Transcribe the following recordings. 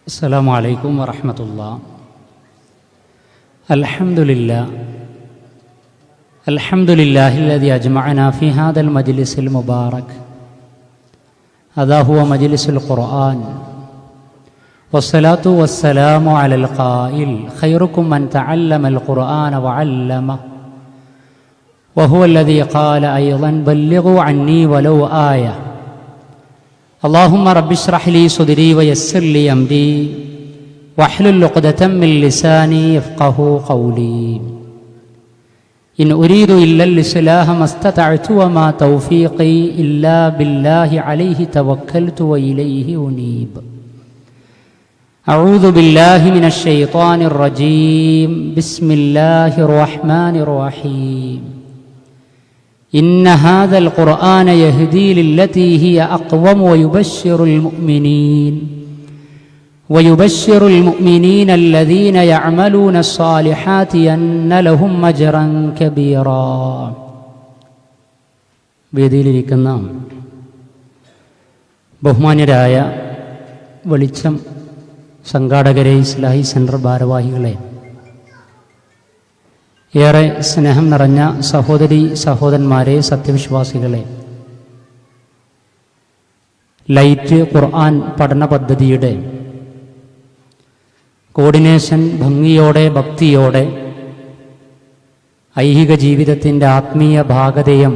السلام عليكم ورحمة الله. الحمد لله الذي أجمعنا في هذا المجلس المبارك. هذا هو مجلس القرآن، والصلاة والسلام على القائل: خيركم من تعلم القرآن وعلمه. وهو الذي قال أيضا: بلغوا عني ولو آية. اللهم رب اشرح لي صدري ويسر لي أمري واحلل عقدة من لساني يفقهوا قولي. إن أريد إلا الإصلاح ما استطعت وما توفيقي إلا بالله عليه توكلت وإليه أنيب. أعوذ بالله من الشيطان الرجيم. بسم الله الرحمن الرحيم. إن هذا القرآن يهدي للتي هي أقوم ويبشر المؤمنين الذين يعملون الصالحات أن لهم أجرا كبيرا. വേദിയിലിരിക്കുന്ന ബഹുമാന്യരായ വെളിച്ചം സംഘാടകരെ, ഇസ്ലാഹി സെൻറ്റർ ഭാരവാഹികളെ, ഏറെ സ്നേഹം നിറഞ്ഞ സഹോദരി സഹോദരന്മാരെ, സത്യവിശ്വാസികളെ, ലൈറ്റ് ഖുർആൻ പഠന പദ്ധതിയുടെ കോർഡിനേഷൻ ഭംഗിയോടെ, ഭക്തിയോടെ, ഐഹിക ജീവിതത്തിൻ്റെ ആത്മീയ ഭാഗധേയം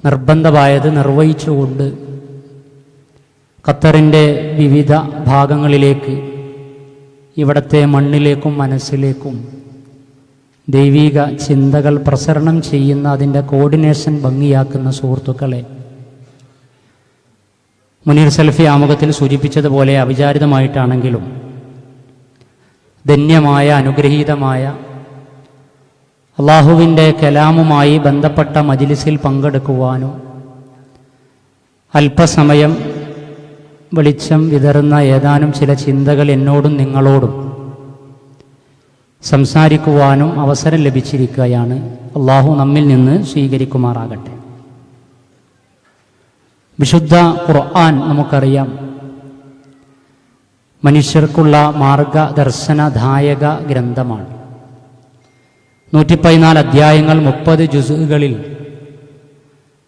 നിർബന്ധമായത് നിർവഹിച്ചുകൊണ്ട് ഖത്തറിൻ്റെ വിവിധ ഭാഗങ്ങളിലേക്ക്, ഇവിടത്തെ മണ്ണിലേക്കും മനസ്സിലേക്കും ദൈവിക ചിന്തകൾ പ്രസരണം ചെയ്യുന്ന അതിൻ്റെ കോർഡിനേഷൻ ഭംഗിയാക്കുന്ന സുഹൃത്തുക്കളെ, മുനീർ സൽഫി ആമുഖത്തിൽ സൂചിപ്പിച്ചതുപോലെ അവിചാരിതമായിട്ടാണെങ്കിലും ധന്യമായ, അനുഗ്രഹീതമായ അള്ളാഹുവിൻ്റെ കലാമുമായി ബന്ധപ്പെട്ട മജ്ലിസിൽ പങ്കെടുക്കുവാനും അല്പസമയം വെളിച്ചം വിതറുന്ന ഏതാനും ചില ചിന്തകൾ എന്നോടും നിങ്ങളോടും സംസാരിക്കുവാനും അവസരം ലഭിച്ചിരിക്കുകയാണ്. അള്ളാഹു നമ്മിൽ നിന്ന് സ്വീകരിക്കുമാറാകട്ടെ. വിശുദ്ധ ഖുർആൻ നമുക്കറിയാം, മനുഷ്യർക്കുള്ള മാർഗദർശനദായക ഗ്രന്ഥമാണ്. 114 അധ്യായങ്ങൾ, 30 ജുസുകളിൽ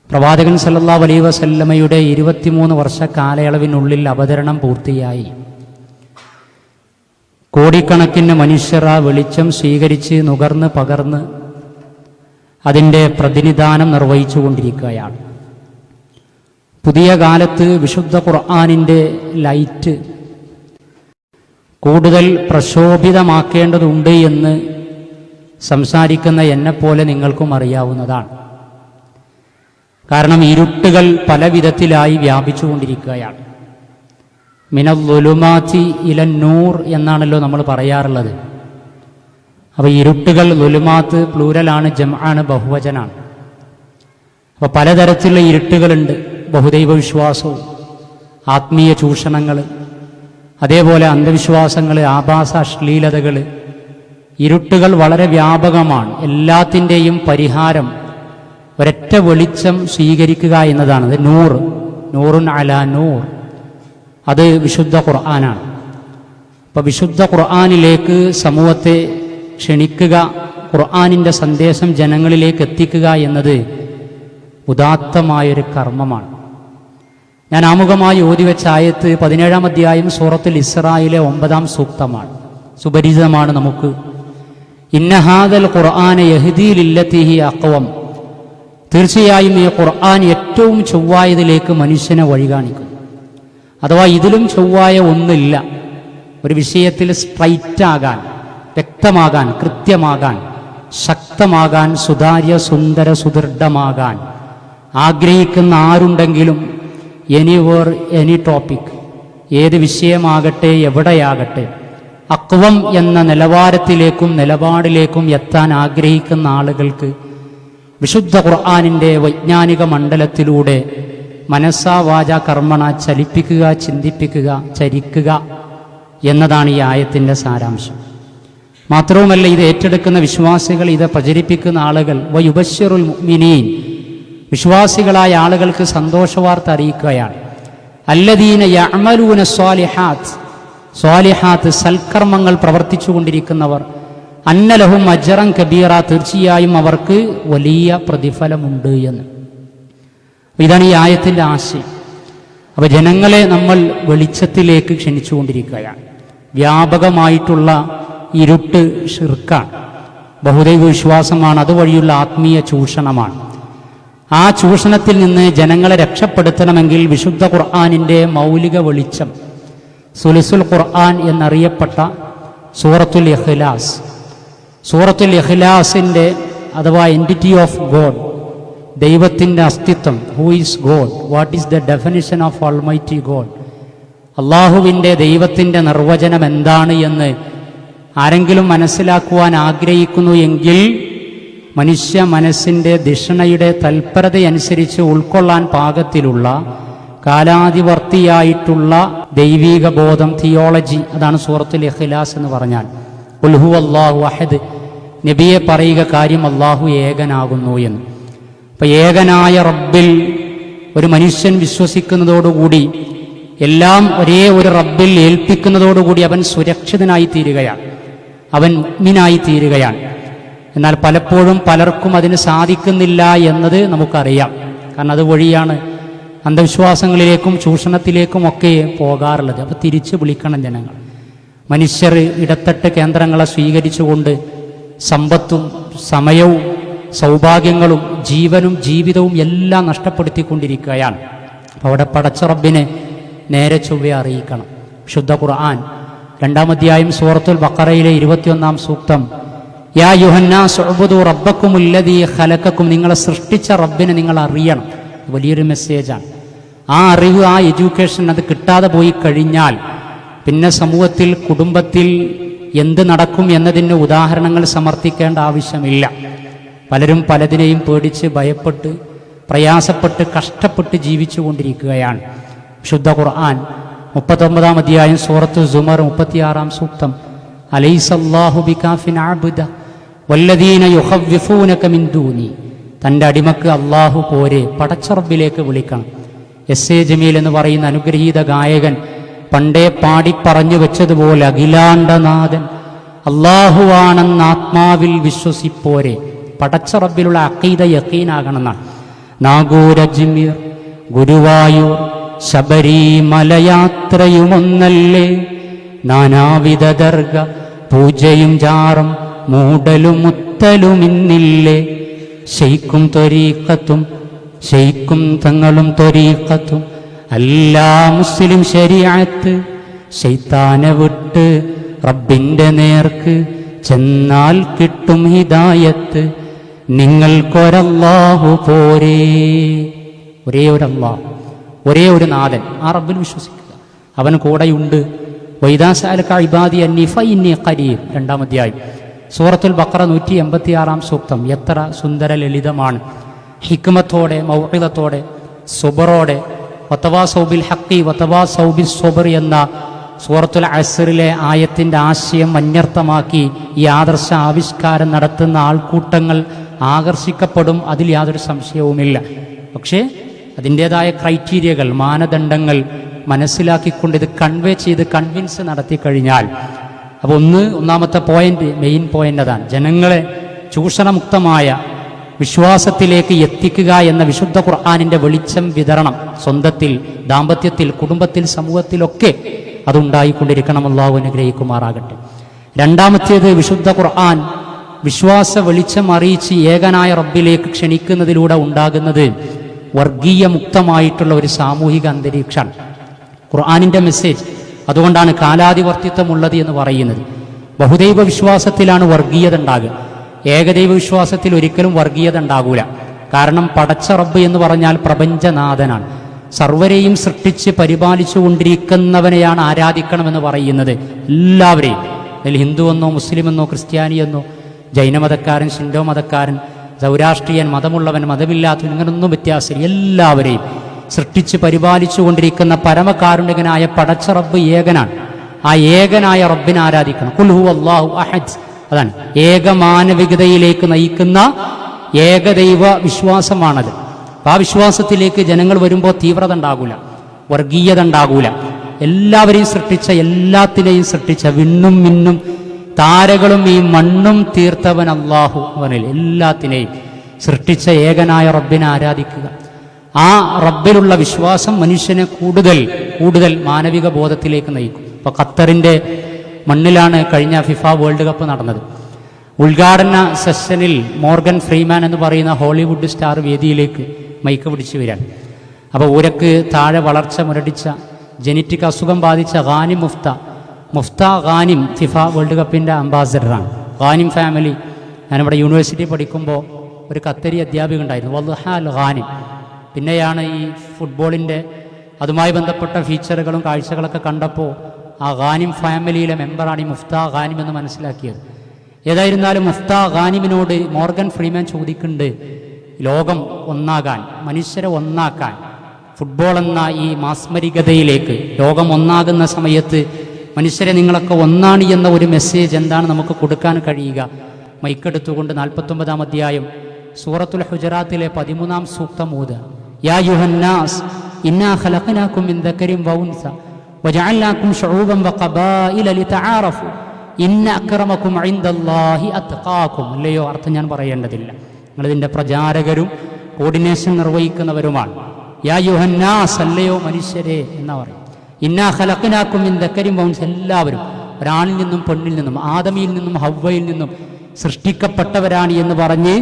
പ്രവാചകൻ സല്ലല്ലാഹു അലൈഹി വസല്ലമയുടെ 23 വർഷ കാലയളവിനുള്ളിൽ അവതരണം പൂർത്തിയായി. കോടിക്കണക്കിന് മനുഷ്യർ ആ വെളിച്ചം സ്വീകരിച്ച് നുകർന്ന് പകർന്ന് അതിൻ്റെ പ്രതിനിധാനം നിർവഹിച്ചു കൊണ്ടിരിക്കുകയാണ്. പുതിയ കാലത്ത് വിശുദ്ധ ഖുർആനിൻ്റെ ലൈറ്റ് കൂടുതൽ പ്രശോഭിതമാക്കേണ്ടതുണ്ട് എന്ന് സംസാരിക്കുന്ന എന്നെപ്പോലെ നിങ്ങൾക്കും അറിയാവുന്നതാണ്. കാരണം ഇരുട്ടുകൾ പല വിധത്തിലായി വ്യാപിച്ചുകൊണ്ടിരിക്കുകയാണ്. മിനൽ-ളുലുമാത്തി ഇലൻ-നൂർ എന്നാണല്ലോ നമ്മൾ പറയാറുള്ളത്. അപ്പോൾ ഇരുട്ടുകൾ, ളുലുമാത്ത് പ്ലൂരലാണ്, ജംആണ്, ബഹുവചനാണ്. അപ്പോൾ പലതരത്തിലുള്ള ഇരുട്ടുകളുണ്ട്. ബഹുദൈവ വിശ്വാസവും ആത്മീയ ചൂഷണങ്ങൾ, അതേപോലെ അന്ധവിശ്വാസങ്ങൾ, ആഭാസ അശ്ലീലതകൾ, ഇരുട്ടുകൾ വളരെ വ്യാപകമാണ്. എല്ലാത്തിൻ്റെയും പരിഹാരം ഒരൊറ്റ വെളിച്ചം സ്വീകരിക്കുക എന്നതാണ്. അത് നൂറുൻ അലാ നൂർ, അത് വിശുദ്ധ ഖുർആനാണ്. അപ്പോൾ വിശുദ്ധ ഖുർആനിലേക്ക് സമൂഹത്തെ ക്ഷണിക്കുക, ഖുർആനിൻ്റെ സന്ദേശം ജനങ്ങളിലേക്ക് എത്തിക്കുക എന്നത് ഉദാത്തമായൊരു കർമ്മമാണ്. ഞാൻ ആമുഖമായി ഓതിവെച്ച ആയത്ത് 17-ാം അധ്യായം സൂറത്തുൽ ഇസ്രായിലെ 9-ാം സൂക്തമാണ്. സുപരിചിതമാണ് നമുക്ക്. ഇന്ന ഹാദൽ ഖുർആന യഹ്ദീ ലില്ലത്തി ഹിയ അഖ്വം. തീർച്ചയായും ഈ ഖുർആൻ ഏറ്റവും ചൊവ്വായതിലേക്ക് മനുഷ്യനെ വഴി കാണിക്കും. അഥവാ ഇതിലും ചൊവ്വായ ഒന്നില്ല. ഒരു വിഷയത്തിൽ സ്ട്രൈറ്റാകാൻ, വ്യക്തമാകാൻ, കൃത്യമാകാൻ, ശക്തമാകാൻ, സുതാര്യ സുന്ദര സുദൃഢമാകാൻ ആഗ്രഹിക്കുന്ന ആരുണ്ടെങ്കിലും എനിവേർ, എനി ടോപ്പിക്, ഏത് വിഷയമാകട്ടെ, എവിടെയാകട്ടെ, അക്വം എന്ന നിലവാരത്തിലേക്കും നിലപാടിലേക്കും എത്താൻ ആഗ്രഹിക്കുന്ന ആളുകൾക്ക് വിശുദ്ധ ഖുർആനിൻ്റെ വൈജ്ഞാനിക മണ്ഡലത്തിലൂടെ മനസ്സാ വാച കർമ്മണ ചലിപ്പിക്കുക, ചിന്തിപ്പിക്കുക, ചരിക്കുക എന്നതാണ് ഈ ആയത്തിൻ്റെ സാരാംശം. മാത്രവുമല്ല, ഇത് ഏറ്റെടുക്കുന്ന വിശ്വാസികൾ, ഇത് പ്രചരിപ്പിക്കുന്ന ആളുകൾ, വയുബശ്ശിറുൽ മുഅ്മിനീൻ, വിശ്വാസികളായ ആളുകൾക്ക് സന്തോഷവാർത്ത അറിയിക്കുകയാണ്. അല്ലദീന യഅമലൂന സ്വാലിഹാത്ത്, സ്വാലിഹാത്ത് സൽക്കർമ്മങ്ങൾ പ്രവർത്തിച്ചു കൊണ്ടിരിക്കുന്നവർ അന്നലഹും അജ്റൻ കബീറ, തീർച്ചയായും അവർക്ക് വലിയ പ്രതിഫലമുണ്ട് എന്ന്. ഇതാണ് ഈ ആയത്തിൻ്റെ ആശയം. അപ്പോൾ ജനങ്ങളെ നമ്മൾ വെളിച്ചത്തിലേക്ക് ക്ഷണിച്ചുകൊണ്ടിരിക്കുകയാണ്. വ്യാപകമായിട്ടുള്ള ഇരുട്ട് ഷിർക്കാണ്, ബഹുദൈവ വിശ്വാസമാണ്, അതുവഴിയുള്ള ആത്മീയ ചൂഷണമാണ്. ആ ചൂഷണത്തിൽ നിന്ന് ജനങ്ങളെ രക്ഷപ്പെടുത്തണമെങ്കിൽ വിശുദ്ധ ഖുർആനിൻ്റെ മൗലിക വെളിച്ചം, സുലുസുൽ ഖുർആൻ എന്നറിയപ്പെട്ട സൂറത്തുൽ ഇഖ്ലാസ്, സൂറത്തുൽ ഇഖ്ലാസിൻ്റെ അഥവാ എൻറ്റിറ്റി ഓഫ് ഗോഡ്, ദൈവത്തിൻ്റെ അസ്തിത്വം, who is God, what is the definition of almighty God, അള്ളാഹുവിൻ്റെ ദൈവത്തിൻ്റെ നിർവചനം എന്താണ് എന്ന് ആരെങ്കിലും മനസ്സിലാക്കുവാൻ ആഗ്രഹിക്കുന്നു എങ്കിൽ മനുഷ്യ മനസ്സിൻ്റെ ധിഷണയുടെ തൽപരതയനുസരിച്ച് ഉൾക്കൊള്ളാൻ പാകത്തിലുള്ള കാലാതിവർത്തിയായിട്ടുള്ള ദൈവീക ബോധം, തിയോളജി, അതാണ് സൂറത്തുൽ ഇഖ്ലാസ് എന്ന് പറഞ്ഞാൽ. ഖുൽ ഹുവല്ലാഹു അഹദ്, നബിയെ പറയുക കാര്യം അള്ളാഹു ഏകനാകുന്നു എന്ന്. അപ്പം ഏകനായ റബ്ബിൽ ഒരു മനുഷ്യൻ വിശ്വസിക്കുന്നതോടുകൂടി, എല്ലാം ഒരേ ഒരു റബ്ബിൽ ഏൽപ്പിക്കുന്നതോടുകൂടി അവൻ സുരക്ഷിതനായി തീരുകയാണ്, അവൻ മുഅ്മിനായി തീരുകയാണ്. എന്നാൽ പലപ്പോഴും പലർക്കും അതിന് സാധിക്കുന്നില്ല എന്നത് നമുക്കറിയാം. കാരണം അതുവഴിയാണ് അന്ധവിശ്വാസങ്ങളിലേക്കും ചൂഷണത്തിലേക്കും ഒക്കെ പോകാറുള്ളത്. അപ്പോൾ തിരിച്ചു വിളിക്കണം ജനങ്ങൾ. മനുഷ്യർ ഇടത്തട്ട് കേന്ദ്രങ്ങളെ സ്വീകരിച്ചുകൊണ്ട് സമ്പത്തും സമയവും സൗഭാഗ്യങ്ങളും ജീവനും ജീവിതവും എല്ലാം നഷ്ടപ്പെടുത്തിക്കൊണ്ടിരിക്കുകയാണ്. അപ്പോൾ അവിടെ പടച്ച റബ്ബിനെ നേരെ ചൊവ്വെ അറിയിക്കണം. ശുദ്ധ ഖുർആൻ 2-ാം അധ്യായം സൂറത്തുൽ ബഖറയിലെ 21-ാം സൂക്തം, യാ യുഹന്നാസ് ഉഅ്ബുദു റബ്ബക്കുമുല്ലദീ ഖലഖക്കും, നിങ്ങളെ സൃഷ്ടിച്ച റബ്ബിനെ നിങ്ങൾ അറിയണം. വലിയൊരു മെസ്സേജാണ്. ആ അറിവ്, ആ എഡ്യൂക്കേഷൻ അത് കിട്ടാതെ പോയി കഴിഞ്ഞാൽ പിന്നെ സമൂഹത്തിൽ, കുടുംബത്തിൽ എന്ത് നടക്കും എന്നതിന് ഉദാഹരണങ്ങൾ സമർത്ഥിക്കേണ്ട ആവശ്യമില്ല. പലരും പലതിനെയും പേടിച്ച് ഭയപ്പെട്ട് പ്രയാസപ്പെട്ട് കഷ്ടപ്പെട്ട് ജീവിച്ചു കൊണ്ടിരിക്കുകയാണ്. ശുദ്ധ ഖുർആൻ 39-ാം അധ്യായം സൂറത്തു സുമർ 36-ാം സൂക്തം, അലൈസല്ലാഹു ബികാഫിൻ അബ്ദ വല്ലദീന യുഖവ്വിഫൂനക മിൻ ദൂനി, തൻ്റെ അടിമക്ക് അള്ളാഹു പോരെ, പടച്ച റബ്ബിലേക്ക് വിളിക്കണം. എസ്.എ. ജമീൽ എന്ന് പറയുന്ന അനുഗ്രഹീത ഗായകൻ പണ്ടേ പാടിപ്പറഞ്ഞു വെച്ചതുപോലെ അഖിലാണ്ടനാഥൻ അള്ളാഹുവാണെന്ന് ആത്മാവിൽ വിശ്വസിപ്പോരെ, പടച്ച റബ്ബിലുള്ള അഖീദ യഖീനാകണമെന്നാണ്. നാഗൂർ, അജ്മീർ, ഗുരുവായൂർ, ശബരിമലയാത്രയുമൊന്നല്ലേ, നാനാവിധ ദർഗ പൂജയും ജാറും മൂടലും മുത്തലുമിന്നില്ലേ, ശൈക്കും ത്വരീഖത്തും ശൈക്കും തങ്ങളും ത്വരീഖത്തും അല്ലാ മുസ്ലിം ശരീഅത്ത്, ശൈത്താനെ വിട്ട് റബ്ബിൻ്റെ നേർക്ക് ചെന്നാൽ കിട്ടും ഹിദായത്ത്, നിങ്ങൾക്കൊരല്ലാഹു പോരേ. ഒരേ ഒരു അല്ലാഹ്, ഒരേ ഒരു നാഥൻ, ആ റബ്ബിൽ വിശ്വസിക്കുക, അവൻ കൂടെയുണ്ട്. വൈദാ സഅലക ഇബാദി അന്നി ഫഇന്നി ഖരീബ്, 2-ാം അധ്യായം സൂറത്തുൽ ബഖറ 186-ാം സൂക്തം. എത്ര സുന്ദര ലളിതമാണ്, ഹിക്മത്തോടെ, മൗഇദത്തോടെ, സുബറോടെ. വതവാസൗ ബിൽ ഹഖി വതവാസൗ ബിസ് സുബ്ർ എന്ന സൂറത്തുൽ അസ്റിലെ ആയത്തിൻ്റെ ആശയം അന്വർത്ഥമാക്കി ഈ ആദർശ ആവിഷ്കാരം നടത്തുന്ന ആൾക്കൂട്ടങ്ങൾ ആകർഷിക്കപ്പെടും, അതിൽ യാതൊരു സംശയവുമില്ല. പക്ഷേ അതിൻ്റേതായ ക്രൈറ്റീരിയകൾ, മാനദണ്ഡങ്ങൾ മനസ്സിലാക്കിക്കൊണ്ട് ഇത് കൺവേ ചെയ്ത് കൺവിൻസ് നടത്തി കഴിഞ്ഞാൽ, അപ്പോൾ ഒന്നാമത്തെ പോയിന്റ്, മെയിൻ പോയിന്റ് അതാണ്, ജനങ്ങളെ ചൂഷണമുക്തമായ വിശ്വാസത്തിലേക്ക് എത്തിക്കുക എന്ന വിശുദ്ധ ഖുർആനിൻ്റെ വെളിച്ചം വിതരണം സ്വന്തത്തിൽ, ദാമ്പത്യത്തിൽ, കുടുംബത്തിൽ, സമൂഹത്തിലൊക്കെ അതുണ്ടായിക്കൊണ്ടിരിക്കണം. അല്ലാഹു അനുഗ്രഹിക്കുമാറാകട്ടെ. രണ്ടാമത്തേത്, വിശുദ്ധ ഖുർആൻ വിശ്വാസ വെളിച്ചം അറിയിച്ച് ഏകനായ റബ്ബിലേക്ക് ക്ഷണിക്കുന്നതിലൂടെ ഉണ്ടാകുന്നത് വർഗീയ മുക്തമായിട്ടുള്ള ഒരു സാമൂഹിക അന്തരീക്ഷമാണ് ഖുർആനിൻ്റെ മെസ്സേജ്. അതുകൊണ്ടാണ് കാലാതിവർത്തിത്വമുള്ളത് എന്ന് പറയുന്നത്. ബഹുദൈവ വിശ്വാസത്തിലാണ് വർഗീയത ഉണ്ടാകുക. ഏകദൈവ വിശ്വാസത്തിൽ ഒരിക്കലും വർഗീയത ഉണ്ടാകൂല. കാരണം പടച്ച റബ്ബ് എന്ന് പറഞ്ഞാൽ പ്രപഞ്ചനാഥനാണ്, സർവരെയും സൃഷ്ടിച്ച് പരിപാലിച്ചു കൊണ്ടിരിക്കുന്നവനെയാണ് ആരാധിക്കണമെന്ന് പറയുന്നത്. എല്ലാവരെയും, അതിൽ ഹിന്ദുവെന്നോ മുസ്ലിമെന്നോ ക്രിസ്ത്യാനിയെന്നോ ജൈനമതക്കാരൻ, ഷിൻഡോ മതക്കാരൻ, സൗരാഷ്ട്രീയൻ, മതമുള്ളവൻ, മതമില്ലാത്തവൻ, ഇങ്ങനൊന്നും വ്യത്യാസമില്ല. എല്ലാവരെയും സൃഷ്ടിച്ച് പരിപാലിച്ചു കൊണ്ടിരിക്കുന്ന പരമകാരുണികനായ പടച്ച റബ്ബ് ഏകനാണ്. ആ ഏകനായ റബ്ബിനെ ആരാധിക്കണം. ഖുൽ ഹുവല്ലാഹു അഹദ്, അതാണ് ഏകമാനവികതയിലേക്ക് നയിക്കുന്ന ഏകദൈവ വിശ്വാസമാണത്. ആ വിശ്വാസത്തിലേക്ക് ജനങ്ങൾ വരുമ്പോൾ തീവ്രത ഉണ്ടാകൂല, വർഗീയത ഉണ്ടാകൂല. എല്ലാവരെയും സൃഷ്ടിച്ച, എല്ലാത്തിനെയും സൃഷ്ടിച്ച, വിണ്ണും മിന്നും താരകളും ഈ മണ്ണും തീർത്തവൻ അല്ലാഹു അവനിൽ എല്ലാത്തിനെയും സൃഷ്ടിച്ച ഏകനായ റബ്ബിനെ ആരാധിക്കുക. ആ റബ്ബിലുള്ള വിശ്വാസം മനുഷ്യനെ കൂടുതൽ കൂടുതൽ മാനവിക ബോധത്തിലേക്ക് നയിക്കും. ഇപ്പോൾ ഖത്തറിൻ്റെ മണ്ണിലാണ് കഴിഞ്ഞ ഫിഫ വേൾഡ് കപ്പ് നടന്നത്. ഉദ്ഘാടന സെഷനിൽ മോർഗൻ ഫ്രീമാൻ എന്ന് പറയുന്ന ഹോളിവുഡ് സ്റ്റാർ വേദിയിലേക്ക് മൈക്ക് പിടിച്ചു വരാൻ. അപ്പോൾ ഊരക്ക് താഴെ വളർച്ച മുരടിച്ച ജനറ്റിക് അസുഖം ബാധിച്ച ഖാനിം മുഫ്ത ഖാനിം ഫിഫ വേൾഡ് കപ്പിൻ്റെ അംബാസഡറാണ്. ഖാനിം ഫാമിലി, ഞാനിവിടെ യൂണിവേഴ്സിറ്റി പഠിക്കുമ്പോൾ ഒരു ഖത്തരി അധ്യാപിക ഉണ്ടായിരുന്നു, വൽഹാൽ ഖാനിം. പിന്നെയാണ് ഈ ഫുട്ബോളിൻ്റെ അതുമായി ബന്ധപ്പെട്ട ഫീച്ചറുകളും കാഴ്ചകളൊക്കെ കണ്ടപ്പോൾ ആ ഖാനിം ഫാമിലിയിലെ മെമ്പറാണ് ഈ മുഫ്ത ഖാനിം എന്ന് മനസ്സിലാക്കിയത്. ഏതായിരുന്നാലും മുഫ്ത ഖാനിമിനോട് മോർഗൻ ഫ്രീമാൻ ചോദിക്കുന്നുണ്ട്, ലോകം ഒന്നാകാൻ, മനുഷ്യരെ ഒന്നാക്കാൻ, ഫുട്ബോൾ എന്ന ഈ മാസ്മരികതയിലേക്ക് ലോകം ഒന്നാകുന്ന സമയത്ത് മനുഷ്യരെ നിങ്ങളൊക്കെ ഒന്നാണ് എന്ന ഒരു മെസ്സേജ് എന്താണ് നമുക്ക് കൊടുക്കാൻ കഴിയുക? മൈക്കെടുത്തുകൊണ്ട് 49-ാം അധ്യായം സൂറത്തുൽ ഹുജറാത്തിലെ 13-ാം സൂക്തം ഓതുക. യാ യുഹന്നാസ് ഇന്നാ ഖലഖനാകും മിൻ ദക്കരിൻ വ ഉൻസ വജഅൽനാകും ശുഊബൻ വഖബായില ലിതആറഫു ഇന്ന അക്രമക്കും ഇൻദല്ലാഹി അത്ഖാകും. അല്ലയോ, അർത്ഥം ഞാൻ പറയേണ്ടതില്ല, നിങ്ങളിതിൻ്റെ പ്രചാരകരും കോർഡിനേഷൻ നിർവഹിക്കുന്നവരുമാണ്. യാ യുഹന്നാസ്, അല്ലയോ മനുഷ്യരെ എന്നാ പറയും. ഇന്നാ ഖലഖനാകും മിൻ ദക്കരിൻ വ ഉൻസ, എല്ലാവരും ഒരാണിൽ നിന്നും പെണ്ണിൽ നിന്നും ആദമിയിൽ നിന്നും ഹവ്വയിൽ നിന്നും സൃഷ്ടിക്കപ്പെട്ടവരാണ് എന്ന് പറഞ്ഞ്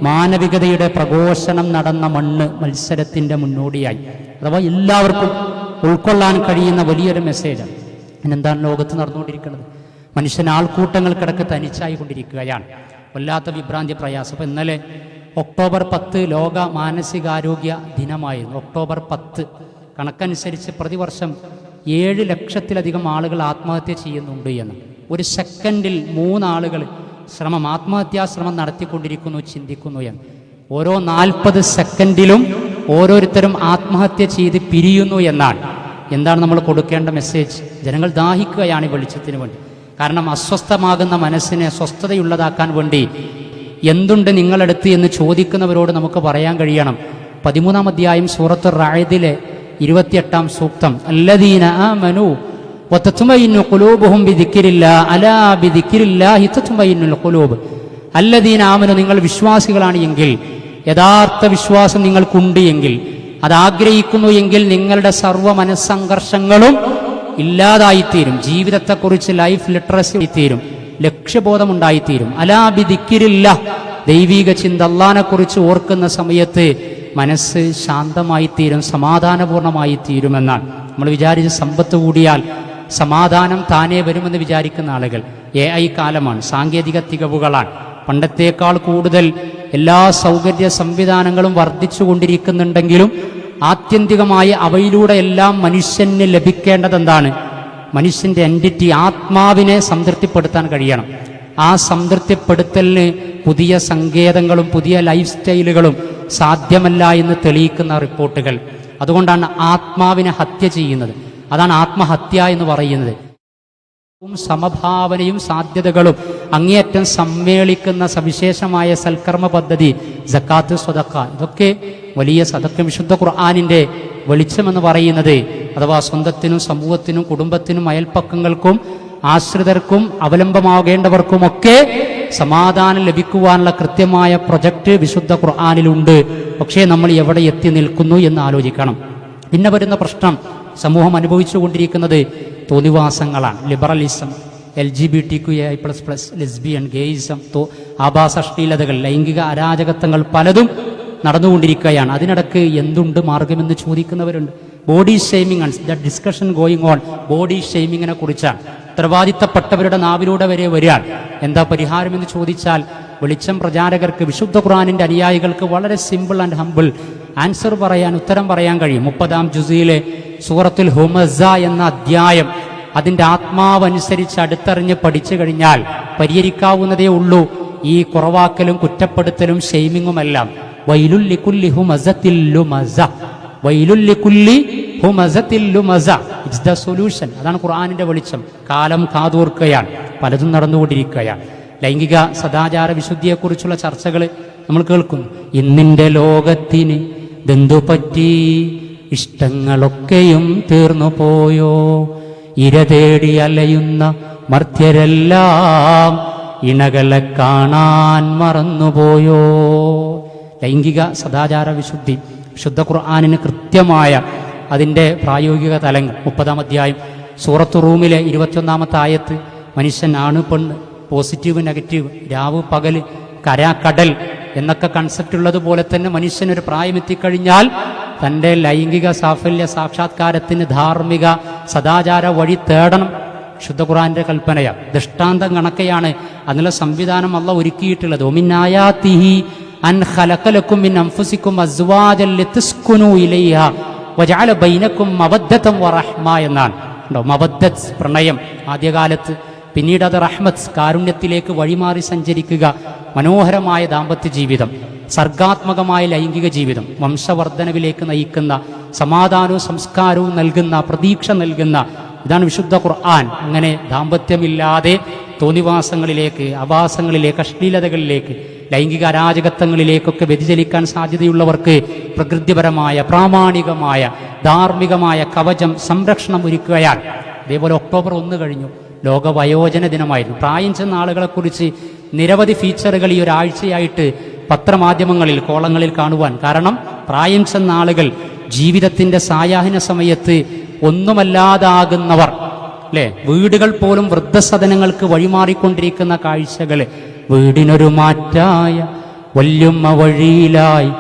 മാനവികതയുടെ പ്രഘോഷണം നടന്ന മണ്ണ് മത്സരത്തിൻ്റെ മുന്നോടിയായി, അഥവാ എല്ലാവർക്കും ഉൾക്കൊള്ളാൻ കഴിയുന്ന വലിയൊരു മെസ്സേജാണ്. പിന്നെന്താണ് ലോകത്ത് നടന്നുകൊണ്ടിരിക്കുന്നത്? മനുഷ്യൻ ആൾക്കൂട്ടങ്ങൾക്കിടക്ക് തനിച്ചായി കൊണ്ടിരിക്കുകയാണ്. വല്ലാത്ത വിഭ്രാന്തി, പ്രയാസം. അപ്പോൾ ഇന്നലെ ഒക്ടോബർ 10 ലോക മാനസികാരോഗ്യ ദിനമായിരുന്നു. ഒക്ടോബർ 10 കണക്കനുസരിച്ച് പ്രതിവർഷം 7 ലക്ഷത്തിലധികം ആളുകൾ ആത്മഹത്യ ചെയ്യുന്നുണ്ട് എന്ന്. ഒരു സെക്കൻഡിൽ 3 ആളുകൾ ആത്മഹത്യാശ്രമം നടത്തിക്കൊണ്ടിരിക്കുന്നു, ചിന്തിക്കുന്നു എന്ന്. ഓരോ 40 സെക്കൻഡിലും ഓരോരുത്തരും ആത്മഹത്യ ചെയ്ത് പിരിയുന്നു എന്നാണ്. എന്താണ് നമ്മൾ കൊടുക്കേണ്ട മെസ്സേജ്? ജനങ്ങൾ ദാഹിക്കുകയാണ് ഈ വെളിച്ചത്തിന് വേണ്ടി. കാരണം അസ്വസ്ഥമാകുന്ന മനസ്സിനെ സ്വസ്ഥതയുള്ളതാക്കാൻ വേണ്ടി എന്തുണ്ട് നിങ്ങളെടുത്ത് എന്ന് ചോദിക്കുന്നവരോട് നമുക്ക് പറയാൻ കഴിയണം. 13-ാം അധ്യായം സൂറത്തുർ റഅദിലെ 28-ാം സൂക്തം, അല്ലദീന ആമനു വതത്മഇന്നു ഖുലൂബുഹും ബിദിക്രില്ലാഹി അലാ ബിദിക്രില്ലാഹി തത്മഇന്നുൽ ഖുലൂബ്. അല്ലദീന ആമനു, നിങ്ങൾ വിശ്വാസികളാണ് എങ്കിൽ, യഥാർത്ഥ വിശ്വാസം നിങ്ങൾക്കുണ്ട് എങ്കിൽ, അതാഗ്രഹിക്കുന്നു എങ്കിൽ നിങ്ങളുടെ സർവ്വ മനസ്സംഘർഷങ്ങളും ഇല്ലാതായിത്തീരും. ജീവിതത്തെക്കുറിച്ച് ലൈഫ് ലിറ്ററസി തീരും, ലക്ഷ്യബോധമുണ്ടായിത്തീരും. അലാ ബിദിക്രില്ലാഹ്, ദൈവിക ചിന്ത, അല്ലാഹുവിനെക്കുറിച്ച് ഓർക്കുന്ന സമയത്ത് മനസ്സ് ശാന്തമായിത്തീരും, സമാധാനപൂർണമായി തീരുമെന്നാണ്. നമ്മൾ വിചാരിച്ച് സമ്പത്ത് കൂടിയാൽ സമാധാനം താനേ വരുമെന്ന് വിചാരിക്കുന്ന ആളുകൾ. AI കാലമാണ്, സാങ്കേതിക തികവുകളാണ്. പണ്ടത്തേക്കാൾ കൂടുതൽ എല്ലാ സൗകര്യ സംവിധാനങ്ങളും വർദ്ധിച്ചു കൊണ്ടിരിക്കുന്നുണ്ടെങ്കിലും ആത്യന്തികമായി അവയിലൂടെ എല്ലാം മനുഷ്യന് ലഭിക്കേണ്ടത് എന്താണ്? മനുഷ്യൻ്റെ എൻറ്റിറ്റി, ആത്മാവിനെ സംതൃപ്തിപ്പെടുത്താൻ കഴിയണം. ആ സംതൃപ്തിപ്പെടുത്തലിന് പുതിയ സങ്കേതങ്ങളും പുതിയ ലൈഫ് സ്റ്റൈലുകളും സാധ്യമല്ല എന്ന് തെളിയിക്കുന്ന റിപ്പോർട്ടുകൾ. അതുകൊണ്ടാണ് ആത്മാവിനെ ഹത്യ ചെയ്യുന്നത്. അതാണ് ആത്മഹത്യ എന്ന് പറയുന്നത്. സമഭാവനയും സാധ്യതകളും അങ്ങേയറ്റം സമ്മേളിക്കുന്ന സവിശേഷമായ സൽക്കർമ്മ പദ്ധതി സക്കാത്ത്, സ്വതക്ക, ഇതൊക്കെ വലിയ സദക്ക. വിശുദ്ധ ഖുർആനിൻ്റെ വെളിച്ചമെന്ന് പറയുന്നത്, അഥവാ സ്വന്തത്തിനും സമൂഹത്തിനും കുടുംബത്തിനും അയൽപ്പക്കങ്ങൾക്കും ആശ്രിതർക്കും അവലംബമാകേണ്ടവർക്കുമൊക്കെ സമാധാനം ലഭിക്കുവാനുള്ള കൃത്യമായ പ്രൊജക്റ്റ് വിശുദ്ധ ഖുർആനിലുണ്ട്. പക്ഷേ നമ്മൾ എവിടെ എത്തി നിൽക്കുന്നു എന്ന് ആലോചിക്കണം. പിന്നെ വരുന്ന പ്രശ്നം, സമൂഹം അനുഭവിച്ചുകൊണ്ടിരിക്കുന്നത് തോന്നിവാസങ്ങളാണ്. ലിബറലിസം, LGBTQI++, ലെസ്ബിയൻ, ഗെയിസം, ആഭാസ അശ്ലീലതകൾ, ലൈംഗിക അരാജകത്വങ്ങൾ പലതും നടന്നുകൊണ്ടിരിക്കുകയാണ്. അതിനിടക്ക് എന്തുണ്ട് മാർഗമെന്ന് ചോദിക്കുന്നവരുണ്ട്. ബോഡി ഷെയ്മിങ് ആണ് the discussion going on. Body ഷെയ്മിങ്ങിനെ കുറിച്ചാണ് ഉത്തരവാദിത്തപ്പെട്ടവരുടെ നാവിലൂടെ വരെ വരികയാണ്. എന്താ പരിഹാരം എന്ന് ചോദിച്ചാൽ, വെളിച്ചം പ്രചാരകർക്ക്, വിശുദ്ധ ഖുർആനിൻ്റെ അനുയായികൾക്ക് വളരെ സിമ്പിൾ ആൻഡ് ഹംബിൾ ആൻസർ പറയാൻ, ഉത്തരം പറയാൻ കഴിയും. 30-ാം ജുസിയിലെ സൂറത്തുൽ ഹുമസ എന്ന അധ്യായം അതിൻ്റെ ആത്മാവനുസരിച്ച് അടുത്തറിഞ്ഞ് പഠിച്ചു കഴിഞ്ഞാൽ പരിഹരിക്കാവുന്നതേ ഉള്ളൂ ഈ കുറവാക്കലും കുറ്റപ്പെടുത്തലും ഷെയ്മിങ്ങുമെല്ലാം. വൈലുൽ ലികുല്ലി ഹുമസത്തിൽ ലുമസ, വൈലുൽ ലികുല്ലി ഹുമസത്തിൽ ലുമസ, ഇറ്റ്സ് ദ സൊല്യൂഷൻ. അതാണ് ഖുർആനിൻ്റെ വെളിച്ചം. കാലം കാതോർക്കുകയാണ്, പലതും നടന്നുകൊണ്ടിരിക്കുകയാണ്. ലൈംഗിക സദാചാര വിശുദ്ധിയെക്കുറിച്ചുള്ള ചർച്ചകൾ നമ്മൾ കേൾക്കുന്നു. ഇന്നിൻ്റെ ലോകത്തിന് ദന്തു പറ്റി ഇഷ്ടങ്ങളൊക്കെയും തീർന്നു പോയോ? ഇര തേടി അലയുന്ന മർത്യരെല്ലാം ഇണകളെ കാണാൻ മറന്നുപോയോ? ലൈംഗിക സദാചാര വിശുദ്ധി വിശുദ്ധ ഖുർആനിന് കൃത്യമായ അതിൻ്റെ പ്രായോഗിക തലങ്ങൾ 30-ാം അധ്യായം സൂറത്ത് റൂമിലെ 21-ാമത്തെ ആയത്ത് മനുഷ്യൻ ആണ് പെണ്ണ്, പോസിറ്റീവ് നെഗറ്റീവ്, രാവ് പകല്, കര കടൽ എന്നൊക്കെ കൺസെപ്റ്റ് ഉള്ളതുപോലെ തന്നെ മനുഷ്യനൊരു പ്രായമെത്തിക്കഴിഞ്ഞാൽ തൻ്റെ ലൈംഗിക സാഫല്യ സാക്ഷാത്കാരത്തിന് ധാർമ്മിക സദാചാര വഴി തേടണം. ശുദ്ധ ഖുർആന്റെ കൽപ്പനയാണ്, ദൃഷ്ടാന്തം കണക്കെയാണ് അതിനുള്ള സംവിധാനം അല്ലാഹു ഒരുക്കിയിട്ടുള്ളത്. ഒമിനായാതിഹി അൻ ഖലഖലകും മിൻ അൻഫുസികും അസ്വാജൻ ലിതസ്കുനൂ ഇലൈഹാ വജഅല ബൈനകും മവദ്ദതൻ വറഹ്മ എന്നാണ്. ഉണ്ടോ? മവദ്ദത്ത് പ്രണയം ആദ്യകാലത്ത്, പിന്നീട് അത് റഹ്മത്ത് കാരുണ്യത്തിലേക്ക് വഴിമാറി സഞ്ചരിക്കുക, മനോഹരമായ ദാമ്പത്യ ജീവിതം, സർഗാത്മകമായ ലൈംഗിക ജീവിതം, വംശവർദ്ധനവിലേക്ക് നയിക്കുന്ന, സമാധാനവും സംസ്കാരവും നൽകുന്ന, പ്രതീക്ഷ നൽകുന്ന, ഇതാണ് വിശുദ്ധ ഖുർആൻ. അങ്ങനെ ദാമ്പത്യമില്ലാതെ തോന്നിവാസങ്ങളിലേക്ക്, ആഭാസങ്ങളിലേക്ക്, അശ്ലീലതകളിലേക്ക്, ലൈംഗിക അരാജകത്വങ്ങളിലേക്കൊക്കെ വ്യതിചലിക്കാൻ സാധ്യതയുള്ളവർക്ക് പ്രകൃതിപരമായ, പ്രാമാണികമായ, ധാർമ്മികമായ കവചം, സംരക്ഷണം ഒരുക്കുകയാണ്. അതേപോലെ ഒക്ടോബർ 1 കഴിഞ്ഞു, ലോക വയോജന ദിനമായിരുന്നു. പ്രായം ചെന്ന ആളുകളെക്കുറിച്ച് നിരവധി ഫീച്ചറുകൾ ഈ ഒരാഴ്ചയായിട്ട് പത്രമാധ്യമങ്ങളിൽ, കോളങ്ങളിൽ കാണുവാൻ കാരണം, പ്രായം ചെന്ന ആളുകൾ ജീവിതത്തിന്റെ സായാഹ്ന സമയത്ത് ഒന്നുമല്ലാതാകുന്നവർ, അല്ലേ? വീടുകൾ പോലും വൃദ്ധസദനങ്ങൾക്ക് വഴിമാറിക്കൊണ്ടിരിക്കുന്ന കാഴ്ചകൾ. വീടിനൊരു മാറ്റായ വല്യുമ്മ വഴിയിലായി,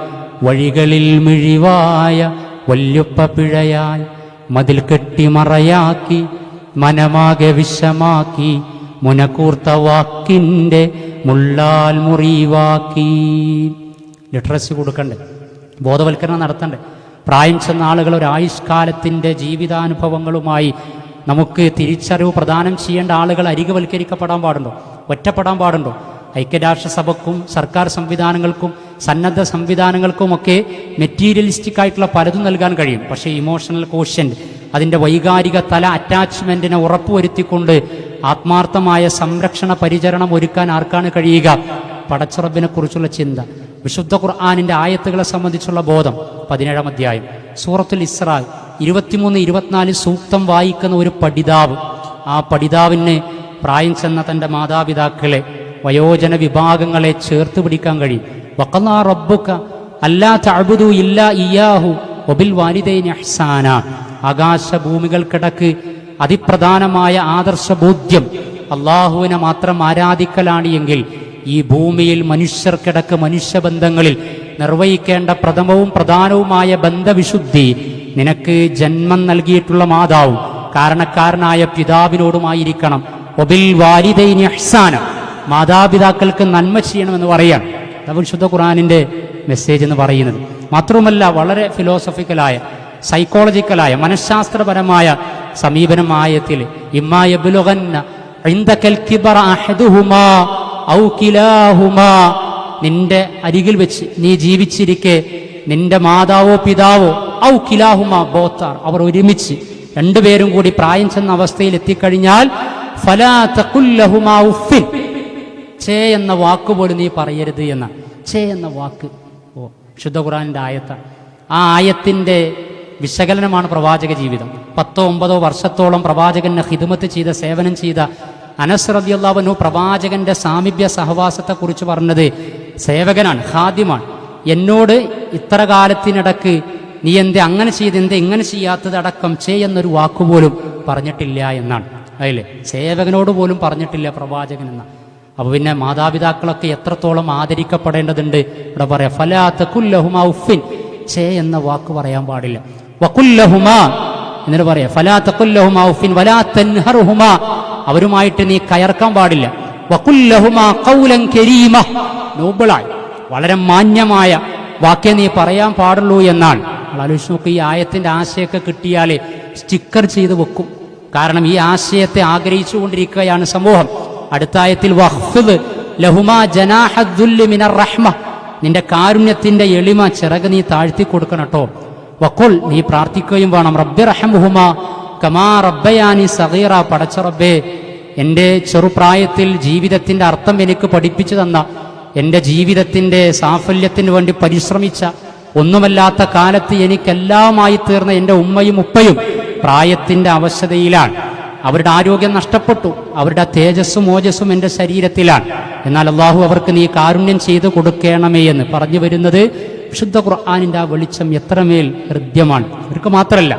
വഴികളിൽ മിഴിവായ വല്യുപ്പ പിഴയായി, മതിൽ കെട്ടി മറയാക്കി മനമാകെ വിഷമാക്കി, മുനക്കൂർത്ത വാക്കിൻ്റെ മുള്ളാൽ മുറിവാക്കി. ലിറ്ററസി കൊടുക്കണ്ടേ, ബോധവൽക്കരണം നടത്തണ്ടേ? പ്രായം ചെന്ന ആളുകൾ ഒരായുഷ്കാലത്തിൻ്റെ ജീവിതാനുഭവങ്ങളുമായി നമുക്ക് തിരിച്ചറിവ് പ്രദാനം ചെയ്യേണ്ട ആളുകൾ അരികവൽക്കരിക്കപ്പെടാൻ പാടുണ്ടോ? ഒറ്റപ്പെടാൻ പാടുണ്ടോ? ഐക്യരാഷ്ട്രസഭയ്ക്കും സർക്കാർ സംവിധാനങ്ങൾക്കും സന്നദ്ധ സംവിധാനങ്ങൾക്കുമൊക്കെ മെറ്റീരിയലിസ്റ്റിക് ആയിട്ടുള്ള പലതും നൽകാൻ കഴിയും. പക്ഷേ ഇമോഷണൽ കോഷ്യന്റ്, അതിൻ്റെ വൈകാരിക തല അറ്റാച്ച്മെന്റിനെ ഉറപ്പുവരുത്തിക്കൊണ്ട് ആത്മാർത്ഥമായ സംരക്ഷണ പരിചരണം ഒരുക്കാൻ ആർക്കാണ് കഴിയുക? പടച്ചുറബിനെ കുറിച്ചുള്ള ചിന്ത, വിശുദ്ധ ഖുർആനിന്റെ ആയത്തുകളെ സംബന്ധിച്ചുള്ള ബോധം. 17-ാം അധ്യായം സൂറത്തുൽ ഇസ്രാ 23-24 സൂക്തം വായിക്കുന്ന ഒരു പഠിതാവ്, ആ പഠിതാവിന് പ്രായം ചെന്ന തൻ്റെ മാതാപിതാക്കളെ, വയോജന വിഭാഗങ്ങളെ ചേർത്ത് പിടിക്കാൻ കഴിയും. വഖല്ലാ റബ്ബുക അല്ലാ തഅബുദു ഇല്ലാ ഇയ്യാഹു വബിൽ വാലിദൈനി ഇഹ്സാന. ആകാശഭൂമികൾക്കിടക്ക് അതിപ്രധാനമായ ആദർശബോധ്യം അള്ളാഹുവിനെ മാത്രം ആരാധിക്കലാണ് എങ്കിൽ ഈ ഭൂമിയിൽ മനുഷ്യർക്കിടക്ക്, മനുഷ്യബന്ധങ്ങളിൽ നിർവഹിക്കേണ്ട പ്രഥമവും പ്രധാനവുമായ ബന്ധവിശുദ്ധി നിനക്ക് ജന്മം നൽകിയിട്ടുള്ള മാതാവും കാരണക്കാരനായ പിതാവിനോടുമായിരിക്കണം. വബിൽ വാലിദൈനി ഇഹ്സാന, മാതാപിതാക്കൾക്ക് നന്മ ചെയ്യണമെന്ന് പറയാം. അതാണ് വിശുദ്ധ ഖുർആനിന്റെ മെസ്സേജ് എന്ന് പറയുന്നത്. മാത്രവുമല്ല, വളരെ ഫിലോസഫിക്കലായ, സൈക്കോളജിക്കലായ, മനഃശാസ്ത്രപരമായ സമീപനം ആയത്തിൽ ഇമ്മാ യബ്ലുഗന്ന ഇൻദകൽ കിബറ അഹദുഹുമാ ഔ കിലാഹുമാ, നിന്റെ അരികിൽ വെച്ച് നീ ജീവിച്ചിരിക്കെ നിന്റെ മാതാവോ പിതാവോ, ഔ കിലാഹുമാ ബോത്താർ, അവർ ഒരുമിച്ച് രണ്ടുപേരും കൂടി പ്രായം ചെന്ന അവസ്ഥയിൽ എത്തിക്കഴിഞ്ഞാൽ ഫലാ തഖുൽ ലഹുമാ ഉഫ്ഫിൻ, ഛേ എന്ന വാക്ക് പോലും നീ പറയരുത് എന്ന. ഛേ എന്ന വാക്ക് ശുദ്ധ ഖുർആനിന്റെ ആയത്താണ്. ആ ആയത്തിന്റെ വിശകലനമാണ് പ്രവാചക ജീവിതം. 10-9 വർഷത്തോളം പ്രവാചകന് ഖിദ്മത്ത് ചെയ്ത, സേവനം ചെയ്ത അനസ് റളിയല്ലാഹു അൻഹു പ്രവാചകന്റെ സാമീപ്യ സഹവാസത്തെക്കുറിച്ച് പറഞ്ഞത്, സേവകനാണ്, ഖാദിമാണ്, എന്നോട് ഇത്ര കാലത്തിനിടക്ക് നീ എന്തേ അങ്ങനെ ചെയ്ത്, എന്തേ ഇങ്ങനെ ചെയ്യാത്തത് അടക്കം എന്നൊരു വാക്കുപോലും പറഞ്ഞിട്ടില്ല എന്നാണ്. അതിലെ സേവകനോട് പോലും പറഞ്ഞിട്ടില്ല പ്രവാചകൻ എന്ന. അപ്പൊ പിന്നെ മാതാപിതാക്കളൊക്കെ എത്രത്തോളം ആദരിക്കപ്പെടേണ്ടതുണ്ട്. ഇവിടെ പറയാം, ഫലാ തഖുൽ ലഹുമാ ഉഫ്ഫിൻ, എന്ന വാക്ക് പറയാൻ പാടില്ല. വഖുൽ ലഹുമാ എന്നിട്ട് പറയാം, ഫലാ തഖുൽ ലഹുമാ ഉഫ്ഫിൻ വലാ തൻഹറുഹുമാ, അവരുമായിട്ട് നീ കയർക്കാൻ പാടില്ല. വഖുൽ ലഹുമാ ഖൗലൻ കരീമ, നോബിളായി വളരെ മാന്യമായ വാക്കേ നീ പറയാൻ പാടുള്ളൂ എന്നാണ്. ആലോചിച്ച് നോക്ക്, ഈ ആയത്തിന്റെ ആശയമൊക്കെ കിട്ടിയാലേ സ്റ്റിക്കർ ചെയ്ത് വെക്കും. കാരണം ഈ ആശയത്തെ ആഗ്രഹിച്ചുകൊണ്ടിരിക്കുകയാണ് സമൂഹം. അടുത്ത ആയത്തിൽ വഖ്ഫിദ് ലഹുമാ ജനാഹദ്ദുല്ലി മിനർ റഹ്മ, നിന്റെ കാരുണ്യത്തിന്റെ എളിമ ചിറക് നീ താഴ്ത്തി കൊടുക്കണം കേട്ടോ. വഖുൽ, നീ പ്രാർത്ഥിക്കുകയും വേണം, റബ്ബി റഹ്മുഹുമാ കമാ റബ്ബയാനി സഗീറ, പടച്ച റബ്ബേ, എൻ്റെ ചെറുപ്രായത്തിൽ ജീവിതത്തിന്റെ അർത്ഥം എനിക്ക് പഠിപ്പിച്ചു തന്ന, എൻ്റെ ജീവിതത്തിന്റെ സാഫല്യത്തിന് വേണ്ടി പരിശ്രമിച്ച ഒന്നുമല്ലാത്ത കാലത്ത് എനിക്കെല്ലാമായി തീർന്ന എൻ്റെ ഉമ്മയും ഉപ്പയും പ്രായത്തിൻ്റെ അവശതയിലാണ്. അവരുടെ ആരോഗ്യം നഷ്ടപ്പെട്ടു, അവരുടെ തേജസ്സും ഓജസ്സും എൻ്റെ ശരീരത്തിലാണ്. എന്നാൽ അള്ളാഹു അവർക്ക് നീ കാരുണ്യം ചെയ്തു കൊടുക്കണമേ എന്ന് പറഞ്ഞു വരുന്നത് വിശുദ്ധ ഖുർആനിൻ്റെ ആ വെളിച്ചം എത്രമേൽ ഹൃദ്യമാണ്. അവർക്ക് മാത്രമല്ല,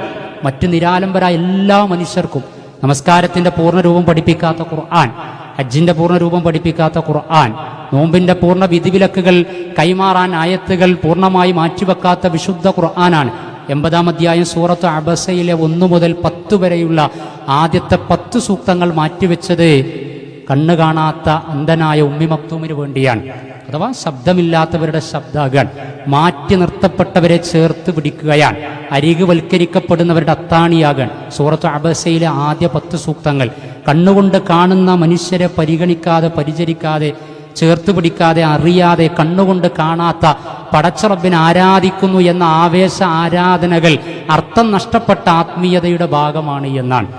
മറ്റു നിരാലംബരായ എല്ലാ മനുഷ്യർക്കും നമസ്കാരത്തിൻ്റെ പൂർണ്ണരൂപം പഠിപ്പിക്കാത്ത ഖുർആൻ, ഹജ്ജിൻ്റെ പൂർണ്ണരൂപം പഠിപ്പിക്കാത്ത ഖുർആൻ, നോമ്പിൻ്റെ പൂർണ്ണ വിധിവിലക്കുകൾ കൈമാറാൻ ആയത്തുകൾ പൂർണ്ണമായി മാറ്റിവെക്കാത്ത വിശുദ്ധ ഖുർആനാണ്. 80-ാം അധ്യായം സൂറത്ത് അബസയിലെ 1 മുതൽ 10 വരെയുള്ള ആദ്യത്തെ 10 സൂക്തങ്ങൾ മാറ്റിവെച്ചത് കണ്ണു കാണാത്ത അന്ധനായ ഉമ്മി മക്തൂമിന് വേണ്ടിയാണ്. അഥവാ ശബ്ദമില്ലാത്തവരുടെ ശബ്ദാകാൻ, മാറ്റി നിർത്തപ്പെട്ടവരെ ചേർത്ത് പിടിക്കുകയാണ്, അരികുവൽക്കരിക്കപ്പെടുന്നവരുടെ അത്താണിയാകാൻ. സൂറത്ത് അബസയിലെ ആദ്യ 10 സൂക്തങ്ങൾ കണ്ണുകൊണ്ട് കാണുന്ന മനുഷ്യരെ പരിഗണിക്കാതെ, പരിചരിക്കാതെ, ചേർത്ത് പിടിക്കാതെ, അറിയാതെ, കണ്ണുകൊണ്ട് കാണാത്ത പടച്ചറബിനെ ആരാധിക്കുന്നു എന്ന ആവേശ ആരാധനകൾ അർത്ഥം നഷ്ടപ്പെട്ട ആത്മീയതയുടെ ഭാഗമാണ് എന്നാണ്.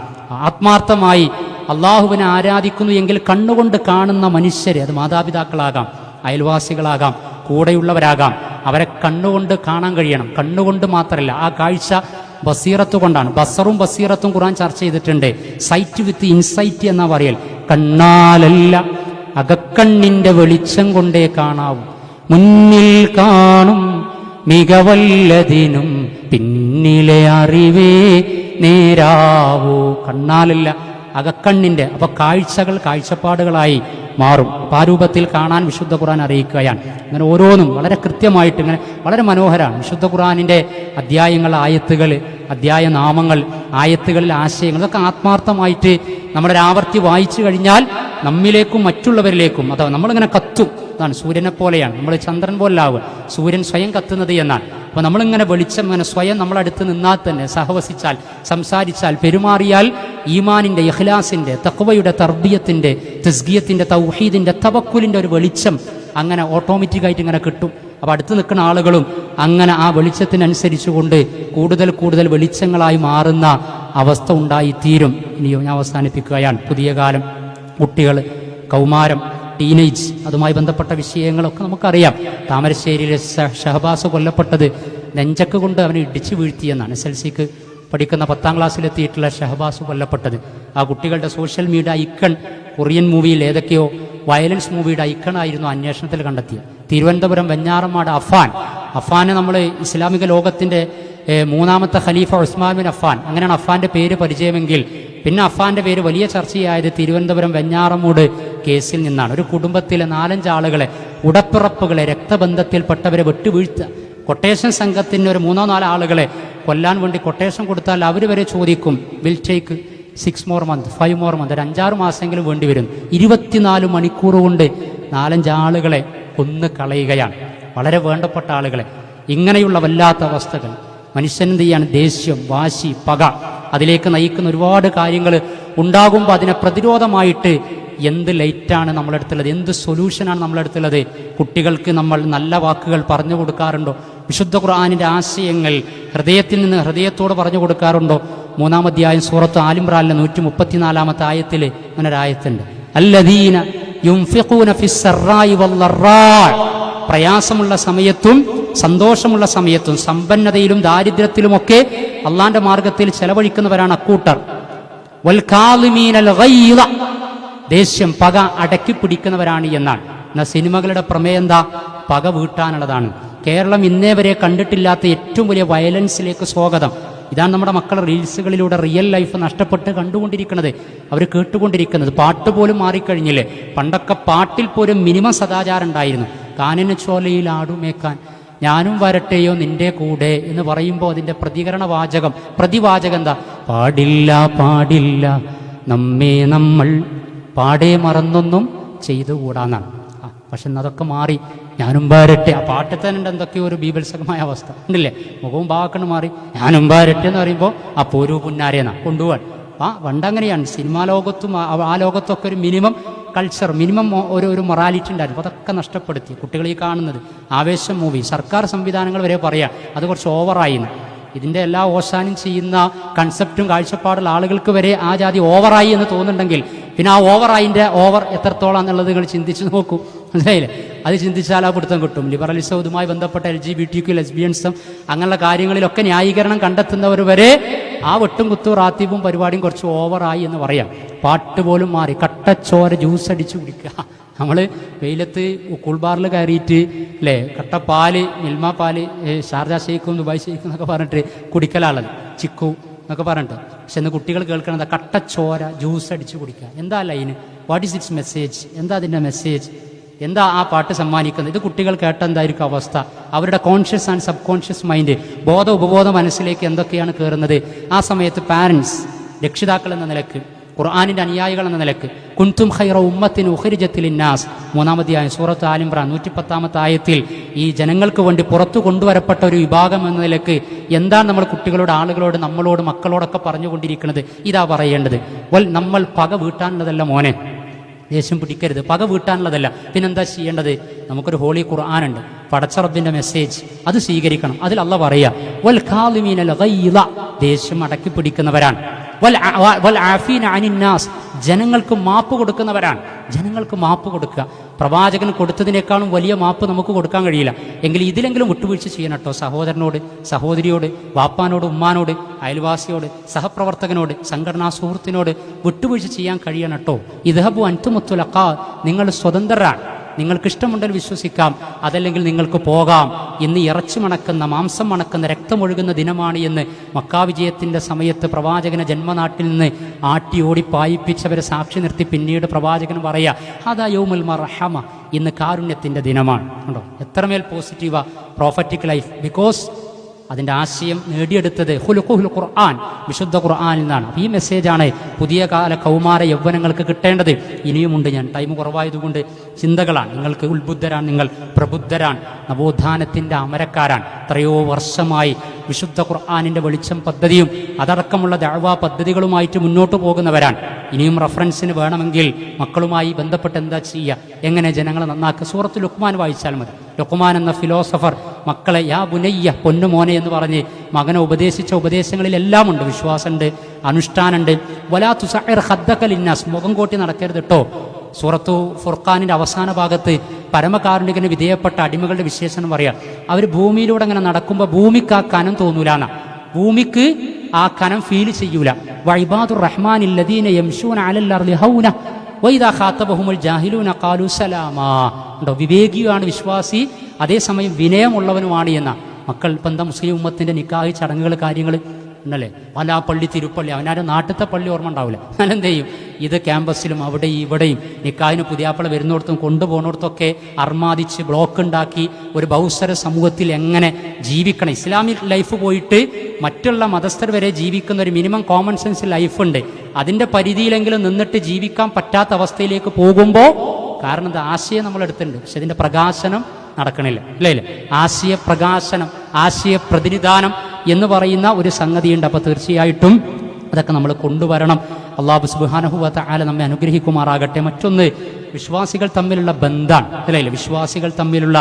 ആത്മാർത്ഥമായി അള്ളാഹുവിനെ ആരാധിക്കുന്നു എങ്കിൽ കണ്ണുകൊണ്ട് കാണുന്ന മനുഷ്യരെ, അത് മാതാപിതാക്കളാകാം, അയൽവാസികളാകാം, കൂടെയുള്ളവരാകാം, അവരെ കണ്ണുകൊണ്ട് കാണാൻ കഴിയണം. കണ്ണുകൊണ്ട് മാത്രമല്ല, ആ കാഴ്ച ബസീറത്ത് കൊണ്ടാണ്. ബസറും ബസീറത്തും ഖുർആൻ ചർച്ച ചെയ്തിട്ടുണ്ട്. സൈറ്റ് വിത്ത് ഇൻസൈറ്റ് എന്നാ പറയൽ. കണ്ണാലല്ല, അകക്കണ്ണിന്റെ വെളിച്ചം കൊണ്ടേ കാണാവൂ. മുന്നിൽ കാണും മികവല്ലതിനും പിന്നിലെ അറിവേ നേരാവൂ. കണ്ണാലല്ല, അകക്കണ്ണിന്റെ. അപ്പൊ കാഴ്ചകൾ കാഴ്ചപ്പാടുകളായി മാറും. ആ രൂപത്തിൽ കാണാൻ വിശുദ്ധ ഖുർആൻ അറിയിക്കുകയാണ്. അങ്ങനെ ഓരോന്നും വളരെ കൃത്യമായിട്ട്, ഇങ്ങനെ വളരെ മനോഹരമാണ്. വിശുദ്ധ ഖുർആനിന്റെ അധ്യായങ്ങൾ, ആയത്തുകൾ, അധ്യായ നാമങ്ങൾ, ആയത്തുകളിലെ ആശയങ്ങൾ, ഇതൊക്കെ ആത്മാർത്ഥമായിട്ട് നമ്മളൊരു ആവർത്തി വായിച്ചു കഴിഞ്ഞാൽ നമ്മിലേക്കും മറ്റുള്ളവരിലേക്കും, അഥവാ നമ്മളിങ്ങനെ കത്തും. അതാണ്, സൂര്യനെ പോലെയാണ് നമ്മൾ, ചന്ദ്രൻ പോലാവുക. സൂര്യൻ സ്വയം കത്തുന്നത് എന്നാണ്. അപ്പോൾ നമ്മളിങ്ങനെ വെളിച്ചം ഇങ്ങനെ സ്വയം നമ്മളടുത്ത് നിന്നാൽ തന്നെ, സഹവസിച്ചാൽ, സംസാരിച്ചാൽ, പെരുമാറിയാൽ ഈമാനിൻ്റെ, ഇഖ്ലാസിൻ്റെ, തഖ്വയുടെ, തർബിയത്തിൻ്റെ, തസ്കിയത്തിൻ്റെ, തൗഹീദിൻ്റെ, തവക്കുലിൻ്റെ ഒരു വെളിച്ചം അങ്ങനെ ഓട്ടോമാറ്റിക്കായിട്ട് ഇങ്ങനെ കിട്ടും. അപ്പോൾ അടുത്ത് നിൽക്കുന്ന ആളുകളും അങ്ങനെ ആ വെളിച്ചത്തിനനുസരിച്ചുകൊണ്ട് കൂടുതൽ കൂടുതൽ വെളിച്ചങ്ങളായി മാറുന്ന അവസ്ഥ ഉണ്ടായിത്തീരും. ഇനിയോ ഞാൻ അവസാനിപ്പിക്കുകയാണ്. പുതിയ കാലം, കുട്ടികൾ, കൗമാരം, ടീനേജ്, അതുമായി ബന്ധപ്പെട്ട വിഷയങ്ങളൊക്കെ നമുക്കറിയാം. താമരശ്ശേരിയിലെ ഷഹബാസ് കൊല്ലപ്പെട്ടത് നെഞ്ചക്ക് കൊണ്ട് അവനെ ഇടിച്ചു വീഴ്ത്തിയെന്നാണ്. SLCക്ക് പഠിക്കുന്ന 10ാം ക്ലാസ്സിലെത്തിയിട്ടുള്ള ഷഹബാസ് കൊല്ലപ്പെട്ടത്. ആ കുട്ടികളുടെ സോഷ്യൽ മീഡിയ ഐക്കൺ കൊറിയൻ മൂവിയിൽ ഏതൊക്കെയോ വയലൻസ് മൂവിയുടെ ഐക്കണായിരുന്നു അന്വേഷണത്തിൽ കണ്ടെത്തിയത്. തിരുവനന്തപുരം വെഞ്ഞാറമ്മാട് അഫാനെ നമ്മൾ ഇസ്ലാമിക ലോകത്തിൻ്റെ 3ാമത്തെ ഖലീഫ ഉസ്മാൻ ബിൻ അഫ്ഫാൻ, അങ്ങനെയാണ് അഫ്ഫാന്റെ പേര് പരിചയമെങ്കിൽ പിന്നെ അഫ്ഫാന്റെ പേര് വലിയ ചർച്ചയായത് തിരുവനന്തപുരം വെഞ്ഞാറമൂട് കേസിൽ നിന്നാണ്. ഒരു കുടുംബത്തിലെ 4-5 ആളുകളെ, ഉടപ്പിറപ്പുകളെ, രക്തബന്ധത്തിൽപ്പെട്ടവരെ വെട്ടുവീഴ്ത്തുക. കൊട്ടേഷൻ സംഘത്തിന് ഒരു 3-4 ആളുകളെ കൊല്ലാൻ വേണ്ടി കൊട്ടേഷൻ കൊടുത്താൽ അവർ വരെ ചോദിക്കും, will take 6 more months, 5 more months, ഒരു 5-6 മാസമെങ്കിലും വേണ്ടി വരും. 24 മണിക്കൂർ കൊണ്ട് 4-5 ആളുകളെ കൊന്നു കളയുകയാണ്, വളരെ വേണ്ടപ്പെട്ട ആളുകളെ. ഇങ്ങനെയുള്ള വല്ലാത്ത അവസ്ഥകൾ മനുഷ്യനെന്ത് ചെയ്യാണ്? ദേഷ്യം, വാശി, പക, അതിലേക്ക് നയിക്കുന്ന ഒരുപാട് കാര്യങ്ങൾ ഉണ്ടാകുമ്പോൾ അതിനെ പ്രതിരോധമായിട്ട് എന്ത് ലൈറ്റാണ് നമ്മളെടുത്തുള്ളത്, എന്ത് സൊല്യൂഷനാണ് നമ്മളെടുത്തുള്ളത്? കുട്ടികൾക്ക് നമ്മൾ നല്ല വാക്കുകൾ പറഞ്ഞു കൊടുക്കാറുണ്ടോ? വിശുദ്ധ ഖുർആനിൻ്റെ ആശയങ്ങൾ ഹൃദയത്തിൽ നിന്ന് ഹൃദയത്തോട് പറഞ്ഞു കൊടുക്കാറുണ്ടോ? 3-ാം അധ്യായം സൂറത്ത് ആലിംറാനിലെ 134-ാമത്തെ ആയത്തിൽ അങ്ങനെ ഒരു ആയത്തുണ്ട്, അല്ലദീന യുൻഫിഖൂന ഫിസ്സറായി വല്ലറാ. പ്രയാസമുള്ള സമയത്തും സന്തോഷമുള്ള സമയത്തും സമ്പന്നതയിലും ദാരിദ്ര്യത്തിലുമൊക്കെ അള്ളാന്റെ മാർഗത്തിൽ ചെലവഴിക്കുന്നവരാണ് അക്കൂട്ടർ. വൽകാളിമീനൽ ഗൈള, ദേഷ്യം, പക അടക്കി പിടിക്കുന്നവരാണ് എന്നാണ്. എന്നാൽ സിനിമകളുടെ പ്രമേയം എന്താ? പക വീട്ടാനുള്ളതാണ്. കേരളം ഇന്നേ വരെ കണ്ടിട്ടില്ലാത്ത ഏറ്റവും വലിയ വയലൻസിലേക്ക് സ്വാഗതം. ഇതാണ് നമ്മുടെ മക്കൾ റീൽസുകളിലൂടെ റിയൽ ലൈഫ് നഷ്ടപ്പെട്ട് കണ്ടുകൊണ്ടിരിക്കുന്നത്, അവർ കേട്ടുകൊണ്ടിരിക്കുന്നത്. പാട്ട് പോലും മാറിക്കഴിഞ്ഞില്ലേ? പണ്ടൊക്കെ പാട്ടിൽ പോലും മിനിമം സദാചാരം ഉണ്ടായിരുന്നു. കാനന ചോലയിൽ ആടുമേക്കാൻ ഞാനും വരട്ടെയോ നിന്റെ കൂടെ എന്ന് പറയുമ്പോൾ അതിൻ്റെ പ്രതിവാചകം എന്താ? പാടില്ല പാടില്ല നമ്മെ നമ്മൾ പാടേ മറന്നൊന്നും ചെയ്തുകൂടാന്നാണ്. പക്ഷെ അതൊക്കെ മാറി, ഞാനും വരട്ടെ. ആ പാട്ടിൽ തന്നെ ഉണ്ട് എന്തൊക്കെയോ ഒരു ബീഭത്സകമായ അവസ്ഥ ഉണ്ടല്ലേ? മുഖവും ഭാഗക്കണ് മാറി. ഞാനും വരട്ടെ എന്ന് പറയുമ്പോൾ ആ പോരൂ പുന്നാരേന്നാ കൊണ്ടുപോകാൻ. പണ്ടങ്ങനെയാണ്. സിനിമാ ലോകത്തും ആ ലോകത്തൊക്കെ ഒരു മിനിമം കൾച്ചർ, മിനിമം ഒരു മൊറാലിറ്റി ഉണ്ടായിരുന്നു. അപ്പോൾ അതൊക്കെ നഷ്ടപ്പെടുത്തി. കുട്ടികൾ ഈ കാണുന്നത് ആവേശം മൂവി, സർക്കാർ സംവിധാനങ്ങൾ വരെ പറയാം അത് കുറച്ച് ഓവറായിന്ന്. ഇതിൻ്റെ എല്ലാ ഓശാനും ചെയ്യുന്ന കൺസെപ്റ്റും കാഴ്ചപ്പാടുള്ള ആളുകൾക്ക് വരെ ആ ജാതി ഓവറായി എന്ന് തോന്നുന്നുണ്ടെങ്കിൽ പിന്നെ ആ ഓവർ ഓവർ എത്രത്തോളം എന്നുള്ളത് നിങ്ങൾ ചിന്തിച്ച് നോക്കൂ, മനസ്സിലായില്ലേ? അത് ചിന്തിച്ചാൽ ആ പിടുത്തം കിട്ടും. ലിബറലിസവുമായി ബന്ധപ്പെട്ട LGBTQ ലെസ്ബിയൻസും അങ്ങനെയുള്ള കാര്യങ്ങളിലൊക്കെ ന്യായീകരണം കണ്ടെത്തുന്നവർ വരെ ആ വെട്ടും കുത്തും റാത്തീബും പരിപാടിയും കുറച്ച് ഓവറായി എന്ന് പറയാം. പാട്ട് പോലും മാറി, കട്ടച്ചോര ജ്യൂസ് അടിച്ച് കുടിക്കുക. നമ്മൾ വെയിലത്ത് കൂൾബാറിൽ കയറിയിട്ട് അല്ലേ കട്ടപ്പാല്, മിൽമ പാല്, ഷാർജ ഷെയ്ക്കും ദുബായ് ഷെയ്ക്കും എന്നൊക്കെ പറഞ്ഞിട്ട് കുടിക്കലാണത്, ചിക്കു എന്നൊക്കെ പറഞ്ഞിട്ട്. പക്ഷെ ഇന്ന് കുട്ടികൾ കേൾക്കണത് കട്ടച്ചോര ജ്യൂസ് അടിച്ച് കുടിക്കുക. എന്താ line? What is it's message? എന്താ അതിൻ്റെ മെസ്സേജ്? എന്താ ആ പാട്ട് സമ്മാനിക്കുന്നത്? ഇത് കുട്ടികൾ കേട്ട എന്തായിരിക്കും അവസ്ഥ? അവരുടെ conscious and sub conscious mind, ബോധ ഉപബോധ മനസ്സിലേക്ക് എന്തൊക്കെയാണ് കയറുന്നത്? ആ സമയത്ത് പാരൻസ്, രക്ഷിതാക്കൾ എന്ന നിലക്ക്, ഖുർആനിൻ്റെ അനുയായികൾ എന്ന നിലക്ക്, കുൻതും ഖൈറ ഉമ്മത്തിൻ ഉഖ്രിജത്തിൽ ഇന്നാസ്, 3-ാം അധ്യായം സൂറത്ത് ആൽ ഇംറാൻ 110-ാമത്തെ ആയത്തിൽ, ഈ ജനങ്ങൾക്ക് വേണ്ടി പുറത്തു കൊണ്ടുവരപ്പെട്ട ഒരു വിഭാഗം എന്ന നിലക്ക് എന്താണ് നമ്മൾ കുട്ടികളോട്, ആളുകളോട്, നമ്മളോട്, മക്കളോടൊക്കെ പറഞ്ഞുകൊണ്ടിരിക്കുന്നത്? ഇതാ പറയേണ്ടത്. നമ്മൾ പക വീട്ടാനുള്ളതല്ല മോനെ, ദേഷ്യം പിടിക്കരുത്, പക വീട്ടാനുള്ളതല്ല. പിന്നെന്താ ചെയ്യേണ്ടത്? നമുക്കൊരു ഹോളി ഖുർആനുണ്ട്, പടച്ച റബ്ബിന്റെ മെസ്സേജ്, അത് സ്വീകരിക്കണം. അതിൽ അല്ലാഹ് പറയാ വൽ ഖാലിമീനൽ ഗൈള, ദേഷ്യം അടക്കി പിടിക്കുന്നവരാണ്. വൽ ആഫീന അനിൻ നാസ്, ജനങ്ങൾക്ക് മാപ്പ് കൊടുക്കുന്നവരാണ്. ജനങ്ങൾക്ക് മാപ്പ് കൊടുക്കുക. പ്രവാചകൻ കൊടുത്തതിനേക്കാളും വലിയ മാപ്പ് നമുക്ക് കൊടുക്കാൻ കഴിയില്ല. എങ്കിൽ ഇതിലെങ്കിലും വിട്ടുവീഴ്ച ചെയ്യണം കേട്ടോ. സഹോദരനോട്, സഹോദരിയോട്, വാപ്പാനോട്, ഉമ്മാനോട്, അയൽവാസിയോട്, സഹപ്രവർത്തകനോട്, സംഘടനാ സുഹൃത്തിനോട് വിട്ടുവീഴ്ച ചെയ്യാൻ കഴിയണം കേട്ടോ. ഇദ്ഹബു അൻതുമുത്തുലഖാ, നിങ്ങൾ സ്വതന്ത്രരാണ്. നിങ്ങൾക്കിഷ്ടമുണ്ടെങ്കിൽ വിശ്വസിക്കാം, അതല്ലെങ്കിൽ നിങ്ങൾക്ക് പോകാം. ഇന്ന് ഇറച്ചി മണക്കുന്ന, മാംസം മണക്കുന്ന, രക്തമൊഴുകുന്ന ദിനമാണ് എന്ന് മക്കാ വിജയത്തിൻ്റെ സമയത്ത് പ്രവാചകനെ ജന്മനാട്ടിൽ നിന്ന് ആട്ടി ഓടി പായിപ്പിച്ചവരെ സാക്ഷി നിർത്തി പിന്നീട് പ്രവാചകൻ പറയാ അതാ യൗമുൽ മർഹമ, ഇന്ന് കാരുണ്യത്തിൻ്റെ ദിനമാണ്. കണ്ടോ എത്രമേൽ പോസിറ്റീവാ പ്രോഫറ്റിക് ലൈഫ്. ബിക്കോസ് അതിൻ്റെ ആശയം നേടിയെടുത്തത് ഖുലുഖുൽ ഖുർആൻ, വിശുദ്ധ ഖുർആനിൽ നിന്നാണ്. ഈ മെസ്സേജാണ് പുതിയ കാല കൗമാര യൗവനങ്ങൾക്ക് കിട്ടേണ്ടത്. ഇനിയുമുണ്ട്, ഞാൻ ടൈം കുറവായതുകൊണ്ട് ചിന്തകളാണ്. നിങ്ങൾക്ക് ഉത്ബുദ്ധരാണ്, നിങ്ങൾ പ്രബുദ്ധരാണ്, നവോത്ഥാനത്തിൻ്റെ അമരക്കാരാണ്. എത്രയോ വർഷമായി വിശുദ്ധ ഖുർആനിൻ്റെ വെളിച്ചം പദ്ധതിയും അതടക്കമുള്ള ദഅ്വാ പദ്ധതികളുമായിട്ട് മുന്നോട്ട് പോകുന്നവരാണ്. ഇനിയും റഫറൻസിന് വേണമെങ്കിൽ മക്കളുമായി ബന്ധപ്പെട്ട് എന്താ ചെയ്യുക, എങ്ങനെ ജനങ്ങളെ നന്നാക്കുക? സൂറത്ത് ലുഖ്മാൻ വായിച്ചാൽ മതി. ലുഖ്മാൻ എന്ന ഫിലോസഫർ മക്കളെ യാ ബുനയ്യ, പൊന്നുമോനെ എന്ന് പറഞ്ഞ് മകനെ ഉപദേശിച്ച ഉപദേശങ്ങളിലെല്ലാം ഉണ്ട്. വിശ്വാസമുണ്ട്, അനുഷ്ഠാനുണ്ട്. വലാ തുസഇർ ഖദ്ദക ലിന്നാസ്, മുഖം കോട്ടി നടക്കരുത് കേട്ടോ. സൂറത്തു ഫുർഖാനിൻ്റെ അവസാന ഭാഗത്ത് പരമകാരുണികന് വിധേയപ്പെട്ട അടിമകളുടെ വിശേഷണം പറയാം. അവർ ഭൂമിയിലൂടെ അങ്ങനെ നടക്കുമ്പോൾ ഭൂമിക്ക് ആ കനം തോന്നൂലാണ്, ഭൂമിക്ക് ആ കനം ഫീൽ ചെയ്യൂല. വഇബാദുർ റഹ്മാനിൽ ലദീന യംശൂന അലൽ അർളി ഹൗന വഇദാ ഖാതബഹുമുൽ ജാഹിലൂന ഖാലു സലാമാ. ഉണ്ടോ, വിവേകിയാണ് വിശ്വാസി, അതേസമയം വിനയമുള്ളവനുമാണ് എന്ന. മക്കൾ ഇപ്പം എന്താ മുസ്ലിം ഉമ്മത്തിൻ്റെ നിക്കാഹ് ചടങ്ങുകൾ, കാര്യങ്ങൾ ഉണ്ടല്ലേ, പല പള്ളി, തിരുപ്പള്ളി, അവനാരുടെ നാട്ടിലത്തെ പള്ളി ഓർമ്മ ഉണ്ടാവില്ല. ഞാനെന്ത് ചെയ്യും, ഇത് ക്യാമ്പസിലും അവിടെയും ഇവിടെയും നിക്കാഹിന് പുതിയാപ്പള വരുന്നിടത്തും കൊണ്ടുപോകുന്നിടത്തൊക്കെ അർമാദിച്ച് ബ്ലോക്ക് ഉണ്ടാക്കി ഒരു ബഹുസ്വര സമൂഹത്തിൽ എങ്ങനെ ജീവിക്കണം, ഇസ്ലാമിക് ലൈഫ് പോയിട്ട് മറ്റുള്ള മതസ്ഥർ വരെ ജീവിക്കുന്ന ഒരു മിനിമം കോമൺ സെൻസ് ലൈഫുണ്ട്. അതിൻ്റെ പരിധിയിലെങ്കിലും നിന്നിട്ട് ജീവിക്കാൻ പറ്റാത്ത അവസ്ഥയിലേക്ക് പോകുമ്പോൾ, കാരണം ഇത് ആശയം നമ്മളെടുത്തിട്ടുണ്ട്, പക്ഷെ ഇതിൻ്റെ പ്രകാശനം നടക്കണില്ല, അല്ലേ? ആശയ പ്രകാശനം, ആശയ പ്രതിനിധാനം എന്ന് പറയുന്ന ഒരു സംഗതിയുണ്ട്. അപ്പോൾ തീർച്ചയായിട്ടും അതൊക്കെ നമ്മൾ കൊണ്ടുവരണം. അല്ലാഹു സുബ്ഹാനഹു വ തആല നമ്മെ അനുഗ്രഹിക്കുമാറാകട്ടെ. മറ്റൊന്ന്, വിശ്വാസികൾ തമ്മിലുള്ള ബന്ധമാണ്, അല്ലേ? വിശ്വാസികൾ തമ്മിലുള്ള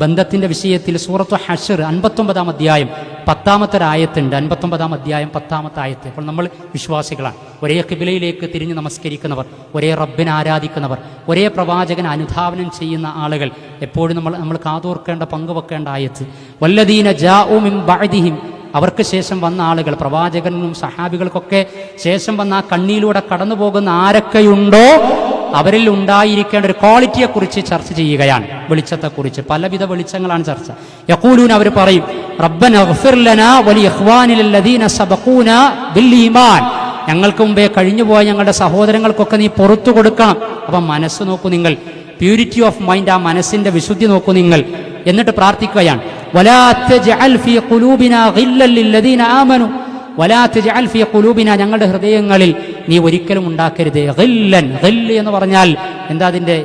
ബന്ധത്തിൻ്റെ വിഷയത്തിൽ സൂറത്തു ഹശ്ർ 59-ാം അധ്യായം 10-ാമത്തെ ആയത്തുണ്ട്. 59-ാം അധ്യായം 10-ാമത്തെ ആയത്ത്. അപ്പോൾ നമ്മൾ വിശ്വാസികളാണ്, ഒരേ ഖിബ്ലയിലേക്ക് തിരിഞ്ഞ് നമസ്കരിക്കുന്നവർ, ഒരേ റബ്ബിനെ ആരാധിക്കുന്നവർ, ഒരേ പ്രവാചകൻ അനുധാവനം ചെയ്യുന്ന ആളുകൾ. എപ്പോഴും നമ്മൾ കാതോർക്കേണ്ട, പങ്കുവെക്കേണ്ട ആയത്ത്. വല്ലദീന ജാഉ മിൻ ബഅദിഹിം, അവർക്ക് ശേഷം വന്ന ആളുകൾ, പ്രവാചകനും സഹാബികൾക്കൊക്കെ ശേഷം വന്ന ആ കണ്ണിയിലൂടെ കടന്നു പോകുന്ന ആരൊക്കെയുണ്ടോ അവരിൽ ഉണ്ടായിരിക്കേണ്ട ഒരു ക്വാളിറ്റിയെക്കുറിച്ച് ചർച്ച ചെയ്യുകയാണ്. വെളിച്ചത്തെക്കുറിച്ച് പലവിധ വെളിച്ചങ്ങളാണ് ചർച്ച. യഖൂലൂന, അവർ പറയും, റബ്ബന ഇഗ്ഫിർ ലനാ വലി ഇഖ്വാനിൽ ലദീന സബഖൂന ബിൽ ഈമാൻ, ഞങ്ങൾക്ക് മുമ്പേ കഴിഞ്ഞുപോയ ഞങ്ങളുടെ സഹോദരങ്ങൾക്കൊക്കെ നീ പുറത്തു കൊടുക്കണം. അപ്പം മനസ്സ് നോക്കൂ നിങ്ങൾ, പ്യൂരിറ്റി ഓഫ് മൈൻഡ്, ആ മനസ്സിന്റെ വിശുദ്ധി നോക്കൂ നിങ്ങൾ. എന്നിട്ട് പ്രാർത്ഥിക്കുകയാണ്, വലാ തജ്അൽ ഫീ ഖുലൂബിനാ ഗില്ലൽ ലില്ലദീന ആമനു വലാ തജ്അൽ ഫീ ഖുലൂബിനാ, ഞങ്ങളുടെ ഹൃദയങ്ങളിൽ നീ ഒരിക്കലും ഉണ്ടാക്കരുത് ഗില്ലൻ. ഗില്ല് എന്ന് പറഞ്ഞാൽ എന്താ? അതിൻ്റെ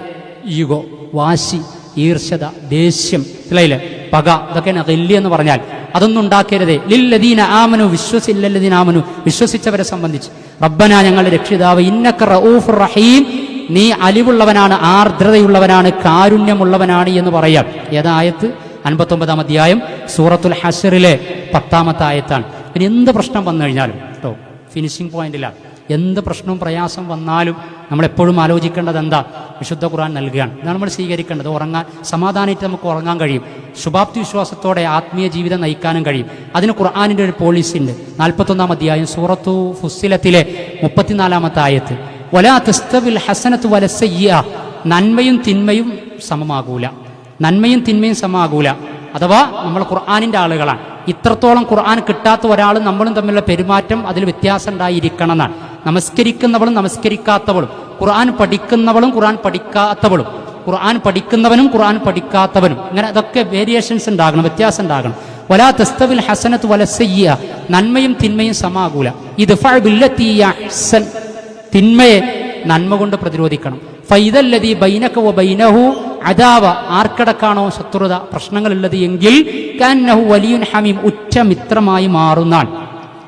ഈഗോ, വാശി, ഈർഷ്യത, ദേഷ്യം, ഇല്ലേ, പക, ഇതൊക്കെയാണ് ഗില്ല് എന്ന് പറഞ്ഞാൽ. അതൊന്നും ഉണ്ടാക്കരുത്. ലില്ലദീന ആമനു, വിശ്വസില്ലല്ലദീന ആമനു, വിശ്വസിച്ചവരെ സംബന്ധിച്ച്. റബ്ബന, ഞങ്ങളുടെ രക്ഷിതാവ്, ഇന്നക റഊഫുർ റഹീം, നീ അലിവുള്ളവനാണ്, ആർദ്രതയുള്ളവനാണ്, കാരുണ്യമുള്ളവനാണ് എന്ന് പറയാം. ഏതായത്ത്? 59-ാം അധ്യായം സൂറത്തുൽ ഹശ്റിലെ 10-ാമത്തെ ആയത്താണ്. പിന്നെ എന്ത് പ്രശ്നം വന്നു കഴിഞ്ഞാലും കേട്ടോ, ഫിനിഷിംഗ് പോയിന്റിലാണ്, എന്ത് പ്രശ്നവും പ്രയാസം വന്നാലും നമ്മളെപ്പോഴും ആലോചിക്കേണ്ടത് എന്താ? വിശുദ്ധ ഖുർആൻ നൽകുകയാണ്. ഇതാണ് നമ്മൾ സ്വീകരിക്കേണ്ടത്. ഉറങ്ങാൻ സമാധാനമായിട്ട് നമുക്ക് ഉറങ്ങാൻ കഴിയും. ശുഭാപ്തി വിശ്വാസത്തോടെ ആത്മീയ ജീവിതം നയിക്കാനും കഴിയും. അതിന് ഖുർആനിൻ്റെ ഒരു പോളിസി ഉണ്ട്. 41-ാം അധ്യായം സൂറത്തു ഫുസ്സിലത്തിലെ 34-ാമത്തെ ആയത്ത്, വലാ തസ്തവിൽ ഹസനത്തു വലസ്സയ്യിഅ, നന്മയും തിന്മയും സമമാകൂല. നന്മയും തിന്മയും സമമാകൂല. അഥവാ നമ്മൾ ഖുർആനിൻ്റെ ആളുകളാണ്. ഇത്രത്തോളം ഖുർആൻ കിട്ടാത്ത ഒരാളും നമ്മളും തമ്മിലുള്ള പെരുമാറ്റം അതിൽ വ്യത്യാസം ഉണ്ടായിരിക്കണം എന്നാണ്. നമസ്കരിക്കുന്നവളും നമസ്കരിക്കാത്തവളും, ഖുർആൻ പഠിക്കുന്നവളും ഖുർആൻ പഠിക്കാത്തവളും, ഖുർആൻ പഠിക്കുന്നവനും ഖുർആൻ പഠിക്കാത്തവനും, ഇങ്ങനെ അതൊക്കെ വേരിയേഷൻസ് ഉണ്ടാകണം, വ്യത്യാസം ഉണ്ടാകണം. വലാ തസ്തവിൽ ഹസനത്തു വലസ്സയ്യിഅ, നന്മയും തിന്മയും സമാകൂല. ഇദ്ഫഅ ബില്ലത്തി അഹ്സൻ, തിന്മയെ നന്മ കൊണ്ട് പ്രതിരോധിക്കണം. ഫൈദല്ലദീ ബൈനക വബൈനഹു അദാവ, ആർക്കിടക്കാണോ ശത്രുത പ്രശ്നങ്ങളുള്ളത് എങ്കിൽ കഅന്നഹു വലിയുൻ ഹമീം, ഉറ്റ മിത്രമായി മാറുന്നാണ്.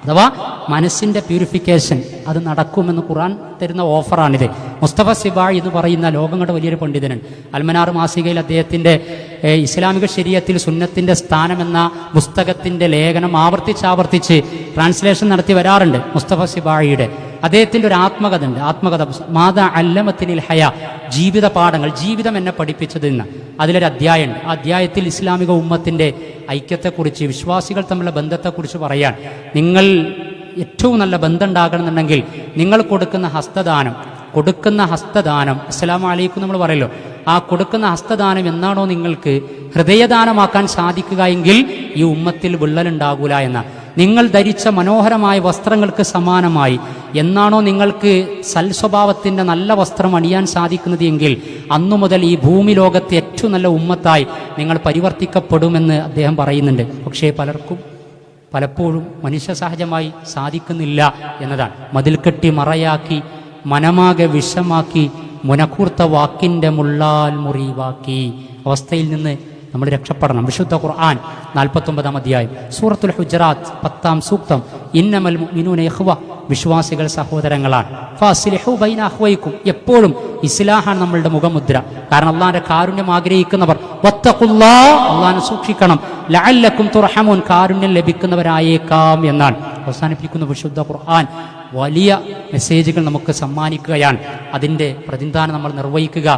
അഥവാ മനസ്സിൻ്റെ പ്യൂരിഫിക്കേഷൻ അത് നടക്കുമെന്ന് ഖുർആൻ തരുന്ന ഓഫറാണിത്. മുസ്തഫ സിബായി എന്ന് പറയുന്ന ലോകം കണ്ട വലിയൊരു പണ്ഡിതനാണ്. അൽമനാർ മാസികയിൽ അദ്ദേഹത്തിൻ്റെ ഇസ്ലാമിക ശരീഅത്തിൽ സുന്നത്തിൻ്റെ സ്ഥാനം എന്ന പുസ്തകത്തിൻ്റെ ലേഖനം ആവർത്തിച്ച് ട്രാൻസ്ലേഷൻ നടത്തി വരാറുണ്ട് മുസ്തഫ സിബായിയുടെ. അദ്ദേഹത്തിൻ്റെ ഒരു ആത്മകഥ ഉണ്ട്. ആത്മകഥ മാതാ അല്ലമത്തിനിൽ ഹയ, ജീവിത പാഠങ്ങൾ, ജീവിതം എന്നെ പഠിപ്പിച്ചതെന്ന് അതിലൊരു അധ്യായമുണ്ട്. ആ അധ്യായത്തിൽ ഇസ്ലാമിക ഉമ്മത്തിൻ്റെ ഐക്യത്തെക്കുറിച്ച്, വിശ്വാസികൾ തമ്മിലുള്ള ബന്ധത്തെക്കുറിച്ച് പറയാൻ, നിങ്ങൾ ഏറ്റവും നല്ല ബന്ധം ഉണ്ടാകണമെന്നുണ്ടെങ്കിൽ നിങ്ങൾ കൊടുക്കുന്ന ഹസ്തദാനം അസ്സലാമു അലൈക്കും നമ്മൾ പറയല്ലോ, ആ കൊടുക്കുന്ന ഹസ്തദാനം എന്നാണോ നിങ്ങൾക്ക് ഹൃദയദാനമാക്കാൻ സാധിക്കുക എങ്കിൽ ഈ ഉമ്മത്തിൽ വിള്ളലുണ്ടാകൂല എന്ന, നിങ്ങൾ ധരിച്ച മനോഹരമായ വസ്ത്രങ്ങൾക്ക് സമാനമായി എന്നാണോ നിങ്ങൾക്ക് സൽസ്വഭാവത്തിൻ്റെ നല്ല വസ്ത്രം അണിയാൻ സാധിക്കുന്നത് എങ്കിൽ അന്നു മുതൽ ഈ ഭൂമി ലോകത്തെ ഏറ്റവും നല്ല ഉമ്മത്തായി നിങ്ങൾ പരിവർത്തിക്കപ്പെടുമെന്ന് അദ്ദേഹം പറയുന്നുണ്ട്. പക്ഷേ പലപ്പോഴും മനുഷ്യ സഹജമായി സാധിക്കുന്നില്ല എന്നതാണ്. മതിൽ കെട്ടി മറയാക്കി, മനമാകെ വിഷമാക്കി, മുനക്കൂർത്ത വാക്കിൻ്റെ മുള്ളാൽ മുറിവാക്കി അവസ്ഥയിൽ നിന്ന് നമ്മൾ രക്ഷപ്പെടണം. വിശുദ്ധ ഖുർആൻ 49-ാം അധ്യായം സൂറത്തുൽ ഹുജറാത്ത് 10-ാം സൂക്തം, ഇന്നമൽ മുഅ്മിനൂന ഇഖ്വ, വിശ്വാസികൾ സഹോദരങ്ങളാണ്. ഫഅസ്ലിഹു ബൈന അഖ്വൈക്കും, എപ്പോഴും ഇസ്ലാഹാണ് നമ്മളുടെ മുഖമുദ്ര. കാരണം അള്ളാഹിന്റെ കാരുണ്യം ആഗ്രഹിക്കുന്നവർ വത്തഖുല്ലാഹ്, അള്ളാഹിനെ സൂക്ഷിക്കണം, ലഅല്ലക്കും തുർഹമൂൻ, കാരുണ്യം ലഭിക്കുന്നവരായേക്കാം എന്നാണ് അവസാനിപ്പിക്കുന്ന വിശുദ്ധ ഖുർആൻ. വലിയ മെസ്സേജുകൾ നമുക്ക് സമ്മാനിക്കുകയാണ്. അതിൻ്റെ പ്രതിനിധാനം നമ്മൾ നിർവഹിക്കുക.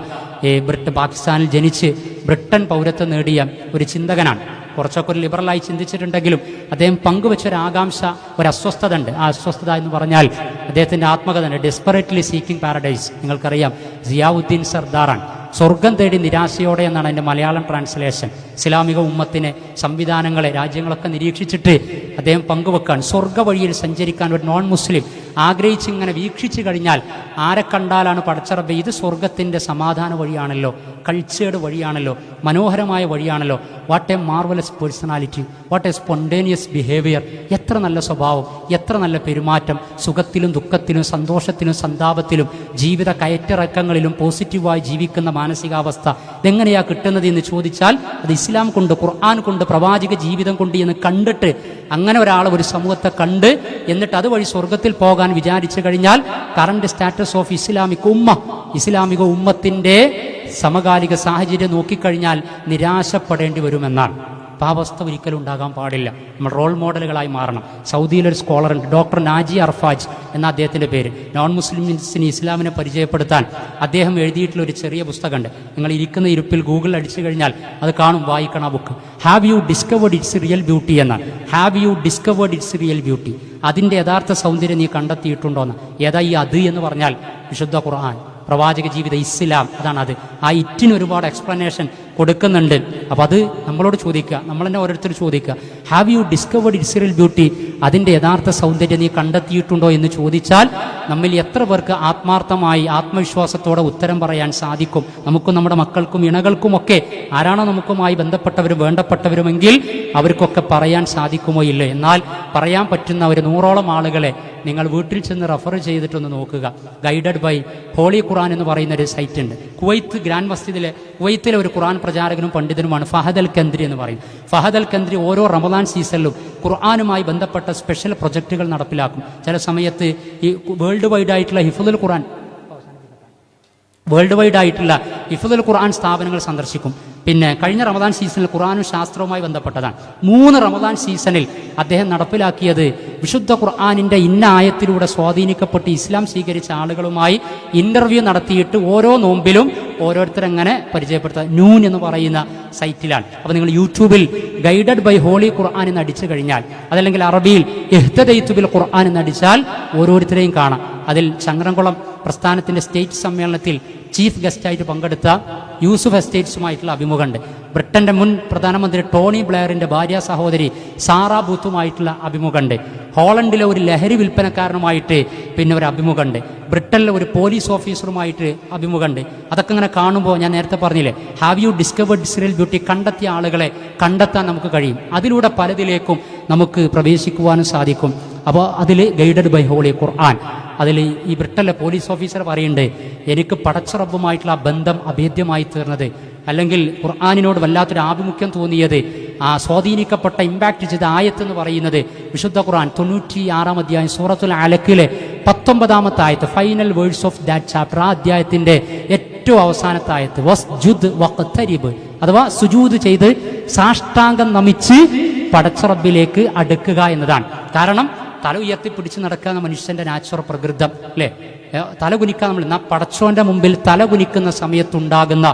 പാകിസ്ഥാനിൽ ജനിച്ച് ബ്രിട്ടൻ പൗരത്വം നേടിയ ഒരു ചിന്തകനാണ്. കുറച്ചൊക്കെ ഒരു ലിബറലായി ചിന്തിച്ചിട്ടുണ്ടെങ്കിലും അദ്ദേഹം പങ്കുവെച്ചൊരു ആകാംക്ഷ, ഒരു അസ്വസ്ഥത ഉണ്ട്. ആ അസ്വസ്ഥത എന്ന് പറഞ്ഞാൽ അദ്ദേഹത്തിൻ്റെ ആത്മകഥ ഡെസ്പറേറ്റ്ലി സീക്കിംഗ് പാരഡൈസ്. നിങ്ങൾക്കറിയാം, സിയാവുദ്ദീൻ സർദാറാണ്. സ്വർഗം തേടി നിരാശയോടെ എന്നാണ് എൻ്റെ മലയാളം ട്രാൻസ്ലേഷൻ. ഇസ്ലാമിക ഉമ്മത്തിനെ, സംവിധാനങ്ങളെ, രാജ്യങ്ങളൊക്കെ നിരീക്ഷിച്ചിട്ട് അദ്ദേഹം പങ്കുവെക്കുകയാണ്. സ്വർഗ വഴിയിൽ സഞ്ചരിക്കാൻ ഒരു നോൺ മുസ്ലിം ആഗ്രഹിച്ചിങ്ങനെ വീക്ഷിച്ചു കഴിഞ്ഞാൽ ആരെ കണ്ടാലാണ് പടച്ചറബ്, ഇത് സ്വർഗത്തിൻ്റെ സമാധാന വഴിയാണല്ലോ, കൾച്ചേർഡ് വഴിയാണല്ലോ, മനോഹരമായ വഴിയാണല്ലോ. What a marvellous personality, what a spontaneous behaviour, എത്ര നല്ല സ്വഭാവം, എത്ര നല്ല പെരുമാറ്റം, സുഖത്തിലും ദുഃഖത്തിലും സന്തോഷത്തിലും സന്താപത്തിലും ജീവിത കയറ്റിറക്കങ്ങളിലും പോസിറ്റീവായി ജീവിക്കുന്ന മാനസികാവസ്ഥ ഇതെങ്ങനെയാണ് കിട്ടുന്നത് എന്ന് ചോദിച്ചാൽ അത് ഇസ്ലാം കൊണ്ട്, ഖുർആൻ കൊണ്ട്, പ്രവാചക ജീവിതം കൊണ്ട് എന്ന് കണ്ടിട്ട്, അങ്ങനെ ഒരാൾ ഒരു സമൂഹത്തെ കണ്ട് എന്നിട്ട് അതുവഴി സ്വർഗത്തിൽ പോകാൻ വിചാരിച്ചു കഴിഞ്ഞാൽ കറണ്ട് സ്റ്റാറ്റസ് ഓഫ് ഇസ്ലാമിക ഉമ്മത്തിൻ്റെ സമകാലിക സാഹചര്യം നോക്കിക്കഴിഞ്ഞാൽ നിരാശപ്പെടേണ്ടി വരുമെന്നാണ്. പാവസ്ഥ ഒരിക്കലും ഉണ്ടാകാൻ പാടില്ല. നമ്മൾ റോൾ മോഡലുകളായി മാറണം. സൗദിയിലൊരു സ്കോളറുണ്ട്, ഡോക്ടർ നാജി അർഫാജ് എന്ന അദ്ദേഹത്തിൻ്റെ പേര്. നോൺ മുസ്ലിംസിന് ഇസ്ലാമിനെ പരിചയപ്പെടുത്താൻ അദ്ദേഹം എഴുതിയിട്ടുള്ളൊരു ചെറിയ പുസ്തകമുണ്ട്. നിങ്ങൾ ഇരിക്കുന്ന ഇരുപ്പിൽ ഗൂഗിളിൽ അടിച്ചു കഴിഞ്ഞാൽ അത് കാണും, വായിക്കണം ആ book. Have you discovered its real beauty എന്നാണ്. Have you discovered its real beauty, അതിൻ്റെ യഥാർത്ഥ സൗന്ദര്യം നീ കണ്ടെത്തിയിട്ടുണ്ടോന്ന്. ഏതാ ഈ അത് എന്ന് പറഞ്ഞാൽ വിശുദ്ധ ഖുർആൻ, പ്രവാചക ജീവിത, ഇസ്ലാം, അതാണ് അത്. ആ ഇറ്റിന് ഒരുപാട് എക്സ്പ്ലനേഷൻ കൊടുക്കുന്നുണ്ട്. അപ്പോൾ അത് നമ്മളോട് ചോദിക്കുക, നമ്മൾ തന്നെ ഓരോരുത്തർ ചോദിക്കുക, have you discovered its real beauty, അതിൻ്റെ യഥാർത്ഥ സൗന്ദര്യം നീ കണ്ടെത്തിയിട്ടുണ്ടോ എന്ന് ചോദിച്ചാൽ നമ്മിൽ എത്ര പേർക്ക് ആത്മാർത്ഥമായി ആത്മവിശ്വാസത്തോടെ ഉത്തരം പറയാൻ സാധിക്കും? നമുക്കും നമ്മുടെ മക്കൾക്കും ഇണകൾക്കുമൊക്കെ, ആരാണോ നമുക്കുമായി ബന്ധപ്പെട്ടവരും വേണ്ടപ്പെട്ടവരുമെങ്കിൽ അവർക്കൊക്കെ പറയാൻ സാധിക്കുമോ ഇല്ല? എന്നാൽ പറയാൻ പറ്റുന്ന ഒരു 100ഓളം ആളുകളെ നിങ്ങൾ വീട്ടിൽ ചെന്ന് റെഫർ ചെയ്തിട്ടൊന്ന് നോക്കുക. ഗൈഡഡ് ബൈ ഹോളി ഖുർആൻ എന്ന് പറയുന്ന ഒരു സൈറ്റ് ഉണ്ട്. കുവൈത്തിലെ ഒരു ഖുർആൻ പ്രചാരകനും പണ്ഡിതനുമാണ് ഫഹദ് അൽ കന്ദ്രി എന്ന് പറയും. ഫഹദ് അൽ കന്ദ്രി ഓരോ റമദാൻ സീസണിലും ഖുർആനുമായി ബന്ധപ്പെട്ട സ്പെഷ്യൽ പ്രൊജക്റ്റുകൾ നടപ്പിലാക്കും. ചില സമയത്ത് ഈ വേൾഡ് വൈഡ് ആയിട്ടുള്ള ഹിഫ്ളുൽ ഖുർആൻ സ്ഥാപനങ്ങൾ സന്ദർശിക്കും. പിന്നെ കഴിഞ്ഞ റമദാൻ സീസണിൽ ഖുർആനും ശാസ്ത്രവുമായി ബന്ധപ്പെട്ടതാണ്. 3 റമദാൻ സീസണിൽ അദ്ദേഹം നടപ്പിലാക്കിയത് വിശുദ്ധ ഖുർആനിൻ്റെ ഇന്ന ആയത്തിലൂടെ സ്വാധീനിക്കപ്പെട്ട് ഇസ്ലാം സ്വീകരിച്ച ആളുകളുമായി ഇൻ്റർവ്യൂ നടത്തിയിട്ട് ഓരോ നോമ്പിലും ഓരോരുത്തരങ്ങനെ പരിചയപ്പെടുത്തുക നൂൻ എന്ന് പറയുന്ന സൈറ്റിലാണ്. അപ്പോൾ നിങ്ങൾ യൂട്യൂബിൽ ഗൈഡഡ് ബൈ ഹോളി ഖുർആൻ എന്ന് അടിച്ചു കഴിഞ്ഞാൽ, അതല്ലെങ്കിൽ അറബിയിൽ ഇഹ്തദൈതു ബിൽ ഖുർആൻ എന്ന് അടിച്ചാൽ ഓരോരുത്തരെയും കാണാം. അതിൽ ചങ്ങരംകുളം പ്രസ്ഥാനത്തിൻ്റെ സ്റ്റേറ്റ് സമ്മേളനത്തിൽ ചീഫ് ഗസ്റ്റായിട്ട് പങ്കെടുത്ത യൂസുഫ് എസ്റ്റേറ്റ്സുമായിട്ടുള്ള അഭിമുഖമുണ്ട്. ബ്രിട്ടൻ്റെ മുൻ പ്രധാനമന്ത്രി ടോണി ബ്ലെയറിൻ്റെ ഭാര്യ സഹോദരി സാറാ ബൂത്തുമായിട്ടുള്ള അഭിമുഖമുണ്ട്. ഹോളണ്ടിലെ ഒരു ലഹരി വിൽപ്പനക്കാരനുമായിട്ട് പിന്നെ ഒരു അഭിമുഖമുണ്ട്. ബ്രിട്ടനിലെ ഒരു പോലീസ് ഓഫീസറുമായിട്ട് അഭിമുഖമുണ്ട്. അതൊക്കെ ഇങ്ങനെ കാണുമ്പോൾ ഞാൻ നേരത്തെ പറഞ്ഞില്ലേ, have you discovered serial beauty, കണ്ടെത്തിയ ആളുകളെ കണ്ടെത്താൻ നമുക്ക് കഴിയും. അതിലൂടെ പലതിലേക്കും നമുക്ക് പ്രവേശിക്കുവാനും സാധിക്കും. അപ്പോൾ അതിൽ ഗൈഡഡ് ബൈ ഹോളി ഖുർആൻ, അതിൽ ഈ ബ്രിട്ടനിലെ പോലീസ് ഓഫീസർ പറയുന്നുണ്ട്, എനിക്ക് പടച്ച റബ്ബുമായിട്ടുള്ള ആ ബന്ധം അഭേദ്യമായി തീർന്നത്, അല്ലെങ്കിൽ ഖുർആനിനോട് വല്ലാത്തൊരു ആഭിമുഖ്യം തോന്നിയത്, ആ സ്വാധീനിക്കപ്പെട്ട ഇമ്പാക്റ്റ് ചെയ്ത ആയത്ത് പറയുന്നത് വിശുദ്ധ ഖുർആൻ 96-ാം അധ്യായം സൂറത്തുൽ അലക്കിലെ 19-ാമത്തെ ആയത്ത്, final words of that chapter, ആ അധ്യായത്തിൻ്റെ ഏറ്റവും അവസാനത്തെ ആയത്ത് വസ്ജുദ് വഖ്തരിബ്, അഥവാ സുജൂദ് ചെയ്ത് സാഷ്ടാംഗം നമിച്ച് പടച്ച റബ്ബിലേക്ക് അടുക്കുക എന്നതാണ്. കാരണം തല ഉയർത്തി പിടിച്ച് നടക്കുന്ന മനുഷ്യൻ്റെ നാച്ചുറൽ പ്രകൃതം അല്ലേ, തല കുനിക്കാൻ നമ്മൾ എന്നാൽ പടച്ചോൻ്റെ മുമ്പിൽ തല കുനിക്കുന്ന സമയത്തുണ്ടാകുന്ന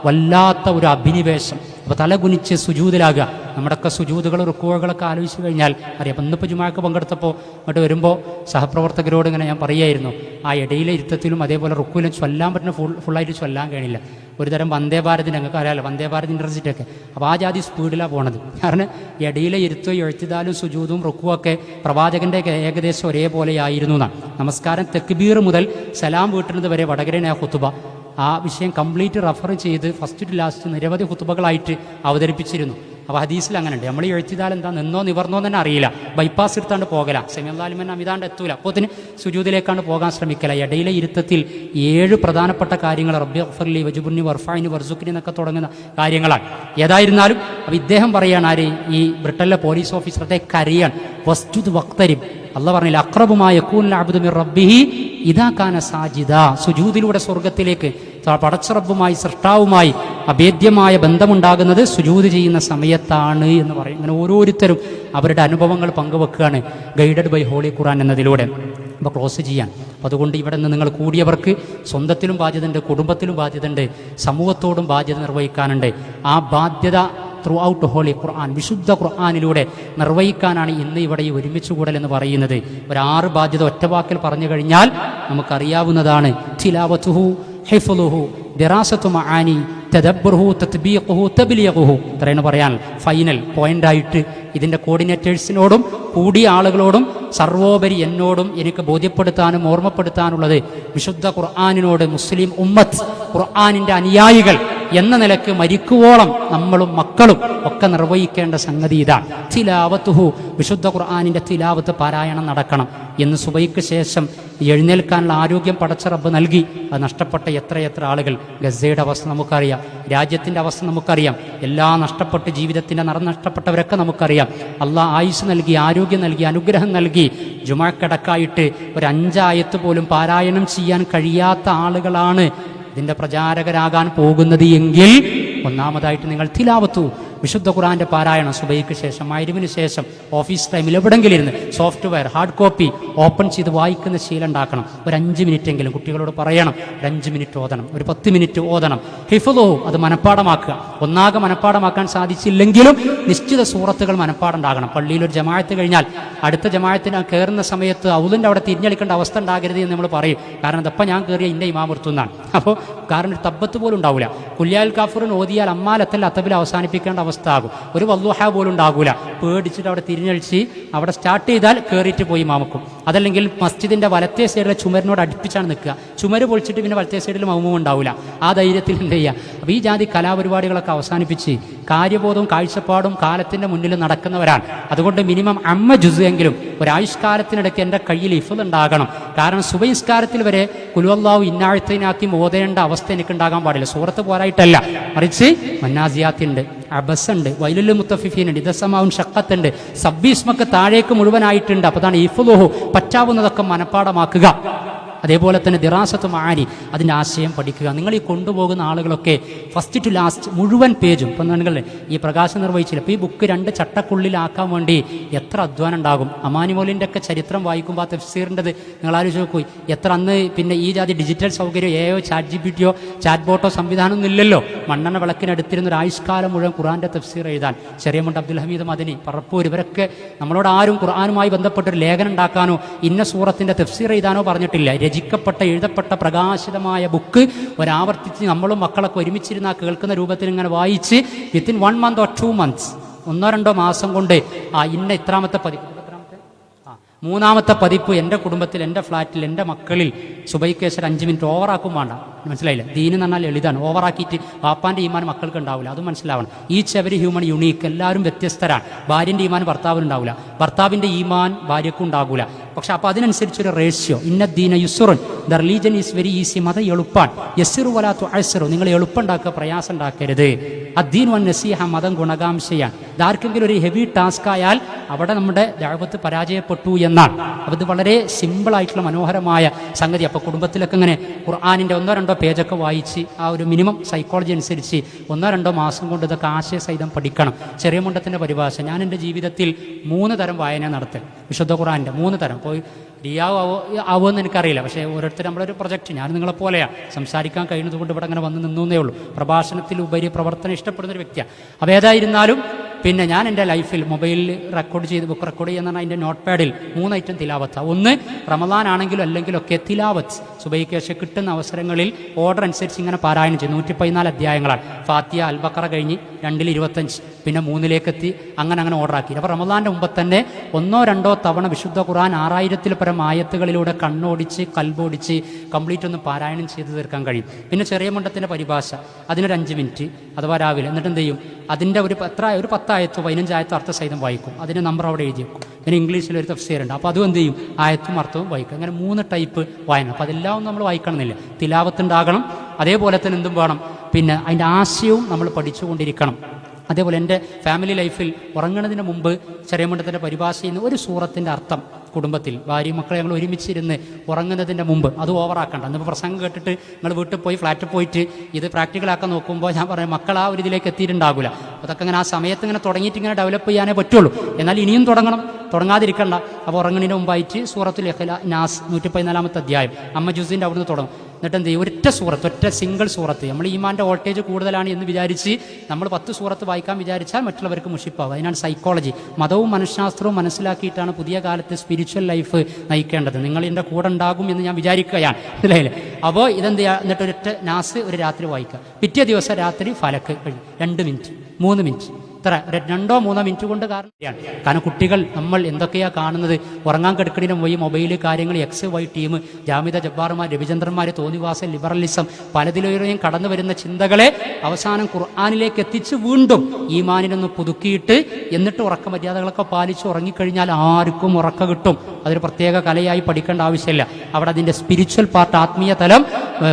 വല്ലാത്ത ഒരു അഭിനിവേശം. അപ്പോൾ തല കുനിച്ച് സുജൂദിലാകുക. നമ്മുടെയൊക്കെ സുജൂദുകൾ റുക്കുവകളൊക്കെ ആലോചിച്ച് കഴിഞ്ഞാൽ അറിയാം. അപ്പം ഇന്നിപ്പോൾ ജുമാക്ക് പങ്കെടുത്തപ്പോൾ അങ്ങോട്ട് വരുമ്പോൾ സഹപ്രവർത്തകരോട് ഇങ്ങനെ ഞാൻ പറയുമായിരുന്നു, ആ ഇടയിലെ ഇരുത്തത്തിലും അതേപോലെ റുക്കുവിലും ചൊല്ലാൻ പറ്റുന്ന ഫുള്ളായിട്ട് ചൊല്ലാൻ കഴിയില്ല. ഒരു തരം വന്ദേ ഭാരതിന് ഞങ്ങൾക്ക് അറിയാമല്ലോ, വന്ദേ ഭാരത് യൂണിവേഴ്സിറ്റിയൊക്കെ. അപ്പോൾ ആ ജാതി സ്പീഡിലാണ് പോണത്. കാരണം ഇടയിലെ ഇരുത്തോ എഴുത്തിതാലും സുജൂദും റുക്കുവൊക്കെ പ്രവാചകൻ്റെ ഏകദേശം ഒരേപോലെയായിരുന്നു എന്നാണ്. നമസ്കാരം തെക്ബീർ മുതൽ സലാം വീട്ടുന്നത് വരെ വടകരനെ ഖുതുബ, ആ വിഷയം കംപ്ലീറ്റ് റെഫർ ചെയ്ത് ഫസ്റ്റ് ടു ലാസ്റ്റ് നിരവധി ഖുതുബകളായിട്ട് അവതരിപ്പിച്ചിരുന്നു. അപ്പോൾ ഹദീസിൽ അങ്ങനെ ഉണ്ട്, നമ്മൾ എഴുത്തിതാൽ എന്താ നിന്നോ നിവർന്നോ തന്നെ അറിയില്ല, ബൈപ്പാസ് എടുത്താണ്ട് പോകല, സെമിയല്ലാലിമൻ അമിതാണ്ട് എത്തൂല, അപ്പോൾ അതിന് സുജൂദിലേക്കാണ്ട് പോകാൻ ശ്രമിക്കല. ഇടയിലെ ഇരുത്തത്തിൽ 7 പ്രധാനപ്പെട്ട കാര്യങ്ങൾ, റബ്ബി ഗഫർലി വജുബുന്നി വർഫായിനി വർസുക്കിനി എന്നൊക്കെ തുടങ്ങുന്ന കാര്യങ്ങളാണ്. ഏതായിരുന്നാലും അപ്പോൾ ഇദ്ദേഹം പറയാണ്, ആര് ഈ ബ്രിട്ടനിലെ പോലീസ് ഓഫീസറെ കരയാൻ, വസ്ജുദ് വഖ്തരിബ്, അള്ളാഹ് പറഞ്ഞില്ല അഖ്റബുമായ യകൂനുൽ അബ്ദു മിർ റബ്ബിഹി ഇദാ കാന സാജിദ, സുജൂദിലൂടെ സ്വർഗത്തിലേക്ക് പടച്ച റബ്ബുമായി സൃഷ്ടാവുമായി അഭേദ്യമായ ബന്ധമുണ്ടാകുന്നത് സുജൂദ് ചെയ്യുന്ന സമയത്താണ് എന്ന് പറയും. അങ്ങനെ ഓരോരുത്തരും അവരുടെ അനുഭവങ്ങൾ പങ്കുവെക്കുകയാണ് ഗൈഡഡ് ബൈ ഹോളി ഖുർആൻ എന്നതിലൂടെ. അപ്പോൾ ക്ലോസ് ചെയ്യാൻ, അപ്പോൾ അതുകൊണ്ട് ഇവിടെ നിന്ന് നിങ്ങൾ കൂടിയവർക്ക് സ്വന്തത്തിലും ബാധ്യതയുണ്ട്, കുടുംബത്തിലും ബാധ്യതയുണ്ട്, സമൂഹത്തോടും ബാധ്യത നിർവഹിക്കാനുണ്ട്. ആ ബാധ്യത ത്രൂ ഔട്ട് ഹോളി ഖുർആൻ, വിശുദ്ധ ഖുർആനിലൂടെ നിർവഹിക്കാനാണ് ഇന്ന് ഇവിടെ ഈ ഒരുമിച്ച് കൂടൽ എന്ന് പറയുന്നത്. ഒരു 6 ബാധ്യത ഒറ്റവാക്കിൽ പറഞ്ഞു കഴിഞ്ഞാൽ നമുക്കറിയാവുന്നതാണ്. തിലാവത്തുഹു, ഹിഫ്ളുഹു, ദിറാസത്തു മആനി, തദബ്ബുറുഹു, തത്ബീഖുഹു, തബ്ലീഗുഹു. ഇത്രയാണ് പറയാൻ. ഫൈനൽ പോയിന്റായിട്ട് ഇതിൻ്റെ കോർഡിനേറ്റേഴ്സിനോടും കൂടിയ ആളുകളോടും സർവോപരി എന്നോടും എനിക്ക് ബോധ്യപ്പെടുത്താനും ഓർമ്മപ്പെടുത്താനുള്ളത്, വിശുദ്ധ ഖുർആനിനോട് മുസ്ലിം ഉമ്മത്ത്, ഖുർആനിൻ്റെ അനുയായികൾ എന്ന നിലക്ക് മരിക്കുവോളം നമ്മളും മക്കളും ഒക്കെ നിർവഹിക്കേണ്ട സംഗതി ഇതാണ്. തിലാവത്തുഹു, വിശുദ്ധ ഖുർആനിൻ്റെ തിലാവത്ത് പാരായണം നടക്കണം. എന്ന് സുബൈക്ക് ശേഷം എഴുന്നേൽക്കാനുള്ള ആരോഗ്യം പടച്ച റബ്ബ് നൽകി. അത് നഷ്ടപ്പെട്ട എത്രയെത്ര ആളുകൾ. ഗസയുടെ അവസ്ഥ നമുക്കറിയാം, രാജ്യത്തിൻ്റെ അവസ്ഥ നമുക്കറിയാം, എല്ലാം നഷ്ടപ്പെട്ട് ജീവിതത്തിൻ്റെ നിറം നഷ്ടപ്പെട്ടവരൊക്കെ നമുക്കറിയാം. അള്ളാഹ് ആയുസ് നൽകി, ആരോഗ്യം നൽകി, അനുഗ്രഹം നൽകി. ജുമാക്കടക്കായിട്ട് ഒരു 5 ആയത്ത് പോലും പാരായണം ചെയ്യാൻ കഴിയാത്ത ആളുകളാണ് ഇതിൻ്റെ പ്രചാരകരാകാൻ പോകുന്നത് എങ്കിൽ, ഒന്നാമതായിട്ട് നിങ്ങൾ തിലാവത്തു, വിശുദ്ധ ഖുർആന്റെ പാരായണം സുബൈക്ക് ശേഷം, മഗ്‌രിബിന് ശേഷം, ഓഫീസ് ടൈമിൽ എവിടെങ്കിലും ഇരുന്ന് സോഫ്റ്റ്വെയർ ഹാർഡ് കോപ്പി ഓപ്പൺ ചെയ്ത് വായിക്കുന്ന ശീലം ഉണ്ടാക്കണം. ഒരു 5 മിനിറ്റെങ്കിലും കുട്ടികളോട് പറയണം, ഒരു 5 മിനിറ്റ് ഓതണം, ഒരു 10 മിനിറ്റ് ഓതണം. ഹിഫ്ളുഹു, അത് മനഃപ്പാടമാക്കുക. ഒന്നാകെ മനഃപ്പാടമാക്കാൻ സാധിച്ചില്ലെങ്കിലും നിശ്ചിത സൂറത്തുകൾ മനഃപ്പാടം ഉണ്ടാകണം. പള്ളിയിൽ ഒരു ജമാഅത്ത് കഴിഞ്ഞാൽ അടുത്ത ജമാഅത്തിന് കയറുന്ന സമയത്ത് ഔലിൻ്റെ അവിടെ തിരിഞ്ഞളിക്കേണ്ട അവസ്ഥ ഉണ്ടാകരുത് എന്ന് നമ്മൾ പറയും. കാരണം ഇതപ്പം ഞാൻ കയറിയ ഇൻ്റെ ഇമാം നിർത്തുന്നതാണ്. അപ്പോൾ കാരണം ഒരു തബ്ബത്ത് പോലും ഉണ്ടാവില്ല. കുല്യാൽ കാഫിറിൻ ഓതിയാൽ അമ്മാലത്തൽ അത്തബിൽ അവസാനിപ്പിക്കേണ്ട അവസ്ഥ ആകും. ഒരു വല്ലുഹ പോലും ഉണ്ടാകൂല. പേടിച്ചിട്ട് അവിടെ തിരിഞ്ഞഴിച്ച് അവിടെ സ്റ്റാർട്ട് ചെയ്താൽ കയറിയിട്ട് പോയി മാമക്കും. അതല്ലെങ്കിൽ മസ്ജിദിൻ്റെ വലത്തെ സൈഡിലെ ചുമരിനോട് അടുപ്പിച്ചാണ് നിൽക്കുക. ചുമര് പൊളിച്ചിട്ട് പിന്നെ വലത്തെ സൈഡിൽ മൗമും ഉണ്ടാവില്ല. ആ ധൈര്യത്തിൽ എന്ത് ചെയ്യുക? അപ്പോൾ ഈ ജാതി കലാപരിപാടികളൊക്കെ അവസാനിപ്പിച്ച് കാര്യബോധവും കാഴ്ചപ്പാടും കാലത്തിൻ്റെ മുന്നിൽ നടക്കുന്നവരാണ്. അതുകൊണ്ട് മിനിമം 5 ജുസ് എങ്കിലും ഒരായുഷ്കാലത്തിനിടയ്ക്ക് എൻ്റെ കയ്യിൽ ഹിഫ്ള് ഉണ്ടാകണം. കാരണം സുബഹിസ്കാരത്തിൽ വരെ കുൽവല്ലാഹു ഇന്നാഴ്ത്തനാക്കി ഓതേണ്ട അവസ്ഥ എനിക്കുണ്ടാകാൻ പാടില്ല. സൂറത്ത് പോരായിട്ടല്ല, മറിച്ച് മന്നാസിയാത്തുണ്ട്, അബസുണ്ട്, വൈലുൽ മുത്തഫിഫീനുണ്ട്, ഇദസ്സമാഉൻ ഷഖത്തുണ്ട്, സബ്ബീസ്മക്ക് താഴേക്ക് മുഴുവനായിട്ടുണ്ട്. അപ്പോൾ അതാണ് ഹിഫ്ളുഹു, പറ്റാവുന്നതൊക്കെ മനഃപ്പാടമാക്കുക. അതേപോലെ തന്നെ ദിറാസത്ത് മആനി, അതിൻ്റെ ആശയം പഠിക്കുക. നിങ്ങൾ ഈ കൊണ്ടുപോകുന്ന ആളുകളൊക്കെ ഫസ്റ്റ് ടു ലാസ്റ്റ് മുഴുവൻ പേജും ഇപ്പം നിങ്ങൾ ഈ പ്രകാശം നിർവഹിച്ചില്ല. അപ്പോൾ ഈ ബുക്ക് 2 ചട്ടക്കുള്ളിലാക്കാൻ വേണ്ടി എത്ര അധ്വാനം ഉണ്ടാകും. അമാനി മൗലിൻ്റെ ഒക്കെ ചരിത്രം വായിക്കുമ്പോൾ ആ തഫ്സീറിൻ്റെത് നിങ്ങൾ ആലോചിച്ച് നോക്കൂ. എത്ര അന്ന് പിന്നെ ഈ ജാതി ഡിജിറ്റൽ സൗകര്യം ചാറ്റ് GPT ചാറ്റ് ബോട്ടോ സംവിധാനമൊന്നും ഇല്ലല്ലോ. മണ്ണെണ്ണ വിളക്കിനടുത്തിരുന്ന ഒരു ആയുഷ്കാലം മുഴുവൻ ഖുർആൻ്റെ തഫ്സീർ എഴുതാൻ ചെറിയമുണ്ട് അബ്ദുൽ ഹമീദ് മദനി, പറപ്പൂർ, ഇവരൊക്കെ നമ്മളോട് ആരും ഖുർആനുമായി ബന്ധപ്പെട്ടൊരു ലേഖനം ഉണ്ടാക്കാനോ ഇന്ന സൂറത്തിൻ്റെ തഫ്സീർ എഴുതാനോ പറഞ്ഞിട്ടില്ല. രചിക്കപ്പെട്ട എഴുതപ്പെട്ട പ്രകാശിതമായ ബുക്ക് ഒരാവർത്തിച്ച് നമ്മളും മക്കളൊക്കെ ഒരുമിച്ചിരുന്ന കേൾക്കുന്ന രൂപത്തിൽ ഇങ്ങനെ വായിച്ച് വിത്തിൻ 1 month or 2 months 1-2 മാസം കൊണ്ട് ഇന്ന ഇത്രാമത്തെ പതിപ്പ് 3ാമത്തെ പതിപ്പ് എൻ്റെ കുടുംബത്തിൽ, എൻ്റെ ഫ്ലാറ്റിൽ, എൻ്റെ മക്കളിൽ സുബൈക്കേശ്വർ 5 മിനിറ്റ് ഓവറാക്കും വേണ്ട. മനസ്സിലായില്ല? ദീൻ എന്ന് പറഞ്ഞാൽ ലളിതാണ്. ഓവറാക്കിയിട്ട് വാപ്പാൻ്റെ ഈമാൻ മക്കൾക്ക് ഉണ്ടാവില്ല. അത് മനസ്സിലാവണം. ഈച്ച് എവരി ഹ്യൂമൻ യുണീക്ക്, എല്ലാവരും വ്യത്യസ്തരാണ്. ഭാര്യൻ്റെ ഈമാൻ ഭർത്താവിനുണ്ടാവില്ല, ഭർത്താവിൻ്റെ ഈമാൻ ഭാര്യയ്ക്കും ഉണ്ടാകില്ല. പക്ഷെ അപ്പോൾ അതിനനുസരിച്ചൊരു റേഷ്യോ. ഇന്ന ദീന യുസുറുൻ, the religion is very easy, മത എളുപ്പാൻ. യസിറു വലാ തുഅസ്സിറു, നിങ്ങൾ എളുപ്പമുണ്ടാക്കുക, പ്രയാസം ഉണ്ടാക്കരുത്. അദ്ദീൻ വൻ നസീഹ, മതം ഗുണകാംക്ഷയാണ്. ഇതാർക്കെങ്കിലും ഒരു ഹെവി ടാസ്ക് ആയാൽ അവിടെ നമ്മുടെ ദഅവത്ത് പരാജയപ്പെട്ടു എന്നാണ്. അപ്പോൾ ഇത് വളരെ സിമ്പിളായിട്ടുള്ള മനോഹരമായ സംഗതി. അപ്പോൾ കുടുംബത്തിലൊക്കെ ഇങ്ങനെ ഖുർആനിൻ്റെ 1-2 പേജൊക്കെ വായിച്ച് ആ ഒരു മിനിമം സൈക്കോളജി അനുസരിച്ച് 1-2 മാസം കൊണ്ട് ഇതൊക്കെ ആശയസഹിതം പഠിക്കണം. ചെറിയ മുണ്ടത്തിൻ്റെ പരിഭാഷ ഞാൻ എൻ്റെ ജീവിതത്തിൽ 3 തരം വായന നടത്തി. വിശുദ്ധ ഖുർആൻ്റെ 3 തരം. പോയി ആവുമെന്ന് എനിക്കറിയില്ല. പക്ഷേ ഓരോരുത്തർ നമ്മളൊരു പ്രൊജക്റ്റ്, ഞാൻ നിങ്ങളെ പോലെയാണ്, സംസാരിക്കാൻ കഴിയുന്നത് കൊണ്ട് ഇവിടെ അങ്ങനെ വന്ന് നിന്നേ ഉള്ളൂ. പ്രഭാഷണത്തിലുപരി പ്രവർത്തനം ഇഷ്ടപ്പെടുന്നൊരു വ്യക്തിയാണ്. അപ്പോൾ ഏതായിരുന്നാലും പിന്നെ ഞാൻ എൻ്റെ ലൈഫിൽ മൊബൈലിൽ ബുക്ക് റെക്കോർഡ് ചെയ്യുന്ന അതിൻ്റെ നോട്ട് പാഡിൽ 3 ഐറ്റം തിലാവത്താണ്. ഒന്ന് റമദാൻ ആണെങ്കിലും അല്ലെങ്കിലൊക്കെ തിലാവത്ത് സുബഹിക്ക് ശേഷം കിട്ടുന്ന അവസരങ്ങളിൽ ഓർഡർ അനുസരിച്ച് ഇങ്ങനെ പാരായണം ചെയ്യും. 114 അധ്യായങ്ങളാണ്. ഫാത്തിഹ, അൽ ബഖറ കഴിഞ്ഞ് 2-25, പിന്നെ 3-ലേക്ക് അങ്ങനെ ഓർഡറാക്കി. അപ്പോൾ റമദാൻ്റെ മുമ്പ് തന്നെ 1-2 തവണ വിശുദ്ധ ഖുർആൻ 6000-ൽ പരം ആയത്തുകളിലൂടെ കണ്ണോടിച്ച് കൽബോടിച്ച് കംപ്ലീറ്റ് ഒന്ന് പാരായണം ചെയ്ത് തീർക്കാൻ കഴിയും. പിന്നെ ചെറിയ മുണ്ടത്തിൻ്റെ പരിഭാഷ, അതിനൊരു 5 മിനിറ്റ് അഥവാ രാവിലെ. എന്നിട്ട് എന്ത് ചെയ്യും, അതിൻ്റെ ഒരു 10 ആയത്തോ 15 ആയത്തോ അർത്ഥസഹിതം വായിക്കും. അതിൻ്റെ നമ്പർ അവിടെ എഴുതി വെക്കും. പിന്നെ ഇംഗ്ലീഷിലൊരു തഫ്സീറുണ്ട്, അപ്പോൾ അതും എന്ത് ചെയ്യും, ആയത്തും അർത്ഥവും വായിക്കും. അങ്ങനെ 3 ടൈപ്പ് വായന. അപ്പോൾ അതെല്ലാം ഒന്നും നമ്മൾ വായിക്കണമെന്നില്ല. തിലാവത്തുണ്ടാകണം, അതേപോലെ തന്നെ എന്തും വേണം, പിന്നെ അതിൻ്റെ ആശയവും നമ്മൾ പഠിച്ചുകൊണ്ടിരിക്കണം. അതേപോലെ എൻ്റെ ഫാമിലി ലൈഫിൽ ഉറങ്ങുന്നതിന് മുമ്പ് ചെറിയ മുണ്ടത്തിൻ്റെ പരിഭാഷയിൽ നിന്ന് ഒരു സൂറത്തിൻ്റെ അർത്ഥം കുടുംബത്തിൽ ഭാര്യ മക്കളെ ഞങ്ങൾ ഒരുമിച്ചിരുന്ന് ഉറങ്ങുന്നതിൻ്റെ മുമ്പ്, അത് ഓവറാക്കണ്ട. എന്നിപ്പോൾ പ്രസംഗം കേട്ടിട്ട് നിങ്ങൾ വീട്ടിൽ പോയി ഫ്ലാറ്റിൽ പോയിട്ട് ഇത് പ്രാക്ടിക്കലാക്കാൻ നോക്കുമ്പോൾ ഞാൻ പറയാം മക്കൾ ആ ഒരു ഇതിലേക്ക് എത്തിയിട്ടുണ്ടാകില്ല. അതൊക്കെ ഇങ്ങനെ ആ സമയത്ത് ഇങ്ങനെ തുടങ്ങിയിട്ട് ഇങ്ങനെ ഡെവലപ്പ് ചെയ്യാനേ പറ്റുള്ളൂ. എന്നാൽ ഇനിയും തുടങ്ങാതിരിക്കണ്ട. അപ്പോൾ ഉറങ്ങുന്നതിന് മുമ്പായിട്ട് സൂറത്തുൽ നാസ് 114-ാമത്തെ അധ്യായം അമ്മ ജുസിൻ്റെ അവിടുന്ന് തുടങ്ങും. എന്നിട്ട് എന്ത് ചെയ്യും, ഒറ്റ സിംഗിൾ സൂറത്ത്. നമ്മൾ ഈമാൻ്റെ വോൾട്ടേജ് കൂടുതലാണ് എന്ന് വിചാരിച്ച് നമ്മൾ 10 സൂറത്ത് വായിക്കാൻ വിചാരിച്ചാൽ മറ്റുള്ളവർക്ക് മുഷിപ്പാവും. അതിനാണ് സൈക്കോളജി. മതവും മനഃശാസ്ത്രവും മനസ്സിലാക്കിയിട്ടാണ് പുതിയ കാലത്ത് സ്പിരിച്വൽ ലൈഫ് നയിക്കേണ്ടത്. നിങ്ങൾ എൻ്റെ കൂടെ ഉണ്ടാകും എന്ന് ഞാൻ വിചാരിക്കുകയാണ്, അല്ലേ? അപ്പോൾ ഇതെന്ത് ചെയ്യുക, എന്നിട്ട് ഒരൊറ്റ നാസ് ഒരു രാത്രി വായിക്കുക. പിറ്റേ ദിവസം രാത്രി ഫലക്ക് 2 മിനിറ്റ് 3 മിനിറ്റ് ഇത്ര 2-3 മിനിറ്റ് കൊണ്ട്. കാരണം കുട്ടികൾ നമ്മൾ എന്തൊക്കെയാണ് കാണുന്നത്, ഉറങ്ങാൻ കിടക്കണിന് പോയി മൊബൈൽ കാര്യങ്ങൾ, XY ടീം, ജാമിദ ജബ്ബാർമാർ, രവിചന്ദ്രന്മാർ, തോന്നിവാസം, ലിബറലിസം, പലതിലേയും കടന്നു വരുന്ന ചിന്തകളെ അവസാനം ഖുർആനിലേക്ക് എത്തിച്ച് വീണ്ടും ഈമാനിനൊന്ന് പുതുക്കിയിട്ട് എന്നിട്ട് ഉറക്ക മര്യാദകളൊക്കെ പാലിച്ച് ഉറങ്ങിക്കഴിഞ്ഞാൽ ആർക്കും ഉറക്ക കിട്ടും. അതൊരു പ്രത്യേക കലയായി പഠിക്കേണ്ട ആവശ്യമില്ല. അവിടെ അതിൻ്റെ സ്പിരിച്വൽ പാർട്ട്, ആത്മീയ തലം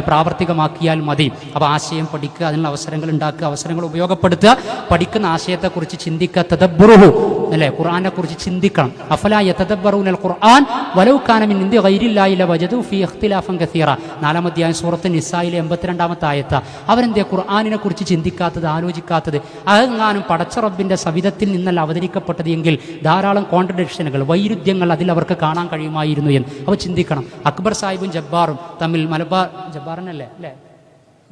പ്രാവർത്തികമാക്കിയാൽ മതി. അപ്പോൾ ആശയം പഠിക്കുക, അതിനുള്ള അവസരങ്ങൾ ഉണ്ടാക്കുക, അവസരങ്ങൾ ഉപയോഗപ്പെടുത്തുക, പഠിക്കുന്ന ആശയത്തെക്കുറിച്ച് ചിന്തിക്കുക. തദബ്ബുറുഹു, അല്ലേ? ഖുർആനെ കുറിച്ച് ചിന്തിക്കണം. അഫലാ യതദബ്ബറൂനൽ ഖുർആൻ വലൗ കാന മിൻ ഇൻദി ഗൈരില്ലാഹി ലവജദു ഫീ ഇഖ്തിലാഫൻ കസീറ. 4-ാം അധ്യായം സൂറത്ത് നിസായിലെ 82-ാമത്തെ ആയത്ത്. അവരെന്തേ ഖുർആനിനെ കുറിച്ച് ചിന്തിക്കാത്തത്, ആലോചിക്കാത്തത്? അതെങ്ങാനും പടച്ച റബ്ബിൻ്റെ സവിധത്തിൽ നിന്നല്ല അവതരിക്കപ്പെട്ടത് എങ്കിൽ ധാരാളം കോൺട്രഡിക്ഷനുകൾ, വൈരുദ്ധ്യങ്ങൾ അതിൽ അവർക്ക് കാണാൻ കഴിയുമായിരുന്നു എന്ന് അവർ ചിന്തിക്കണം. അക്ബർ സാഹിബും ജബ്ബാറും തമ്മിൽ, മലബാർ ജബ്ബാറിനല്ലേ അല്ലേ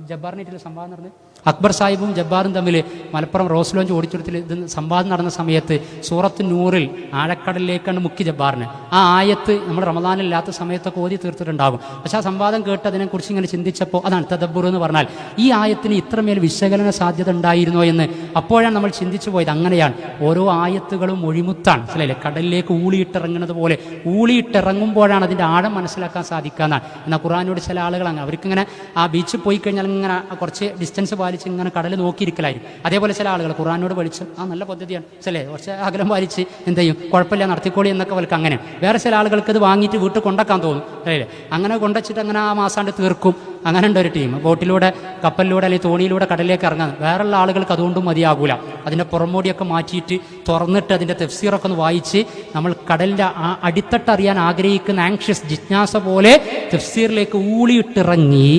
ജബ്ബാറിനായിട്ടുള്ള സംവാദം നടന്നത്, അക്ബർ സാഹിബും ജബ്ബാറും തമ്മിൽ മലപ്പുറം റോസ് ലോഞ്ച് ഓഡിറ്റോറിയത്തിൽ ഇത് സംവാദം നടന്ന സമയത്ത് സൂറത്ത് നൂറിൽ ആഴക്കടലിലേക്കാണ് മുഖ്യ ജബ്ബാറിന് ആ ആയത്ത് നമ്മൾ റമദാനില്ലാത്ത സമയത്തൊക്കെ ഓതി തീർത്തിട്ടുണ്ടാകും. പക്ഷെ ആ സംവാദം കേട്ട് അതിനെക്കുറിച്ച് ഇങ്ങനെ ചിന്തിച്ചപ്പോൾ അതാണ് തദബ്ബുർ എന്ന് പറഞ്ഞാൽ ഈ ആയത്തിന് ഇത്രമേൽ വിശകലന സാധ്യത ഉണ്ടായിരുന്നോ എന്ന് അപ്പോഴാണ് നമ്മൾ ചിന്തിച്ചു പോയത്. അങ്ങനെയാണ് ഓരോ ആയത്തുകളും ഒഴിമുത്താണ്, അല്ലേ? കടലിലേക്ക് ഊളിയിട്ടിറങ്ങുന്നത് പോലെ ഊളിയിട്ടിറങ്ങുമ്പോഴാണ് അതിൻ്റെ ആഴം മനസ്സിലാക്കാൻ സാധിക്കാന്നാണ്. എന്നാൽ ഖുർആനോട് ചില ആളുകൾ അങ്ങനെ അവർക്കിങ്ങനെ ആ ബീച്ചിൽ പോയി കഴിഞ്ഞാൽ ഇങ്ങനെ കുറച്ച് ഡിസ്റ്റൻസ് പാലിച്ച് ഇങ്ങനെ കടൽ നോക്കിയിരിക്കലായിരിക്കും. അതേപോലെ ചില ആളുകൾ ഖുർആനോട് പഠിച്ച് നല്ല പദ്ധതിയാണ് ചില കുറച്ച് അകലം പാലിച്ച് എന്ത് ചെയ്യും, കുഴപ്പമില്ല നടത്തിക്കോളി എന്നൊക്കെ അവർക്ക് അങ്ങനെ. വേറെ ചില ആളുകൾക്ക് ഇത് വാങ്ങിയിട്ട് വീട്ടിൽ കൊണ്ടാക്കാൻ തോന്നും, അല്ലേ? അങ്ങനെ കൊണ്ടുവച്ചിട്ട് അങ്ങനെ ആ മാസാണ്ട് തീർക്കും. അങ്ങനെ ഉണ്ട് ഒരു ടീം. ബോട്ടിലൂടെ, കപ്പലിലൂടെ അല്ലെങ്കിൽ തോണിയിലൂടെ കടലിലേക്ക് ഇറങ്ങാൻ. വേറെയുള്ള ആളുകൾക്ക് അതുകൊണ്ടും മതിയാകൂല. അതിൻ്റെ പുറമോടിയൊക്കെ മാറ്റിയിട്ട് തുറന്നിട്ട് അതിൻ്റെ തഫ്സീറൊക്കെ ഒന്ന് വായിച്ച് നമ്മൾ കടലിൻ്റെ അടിത്തട്ട് അറിയാൻ ആഗ്രഹിക്കുന്ന ആങ്ഷ്യസ് ജിജ്ഞാസ പോലെ തഫ്സീറിലേക്ക് ഊളിയിട്ടിറങ്ങി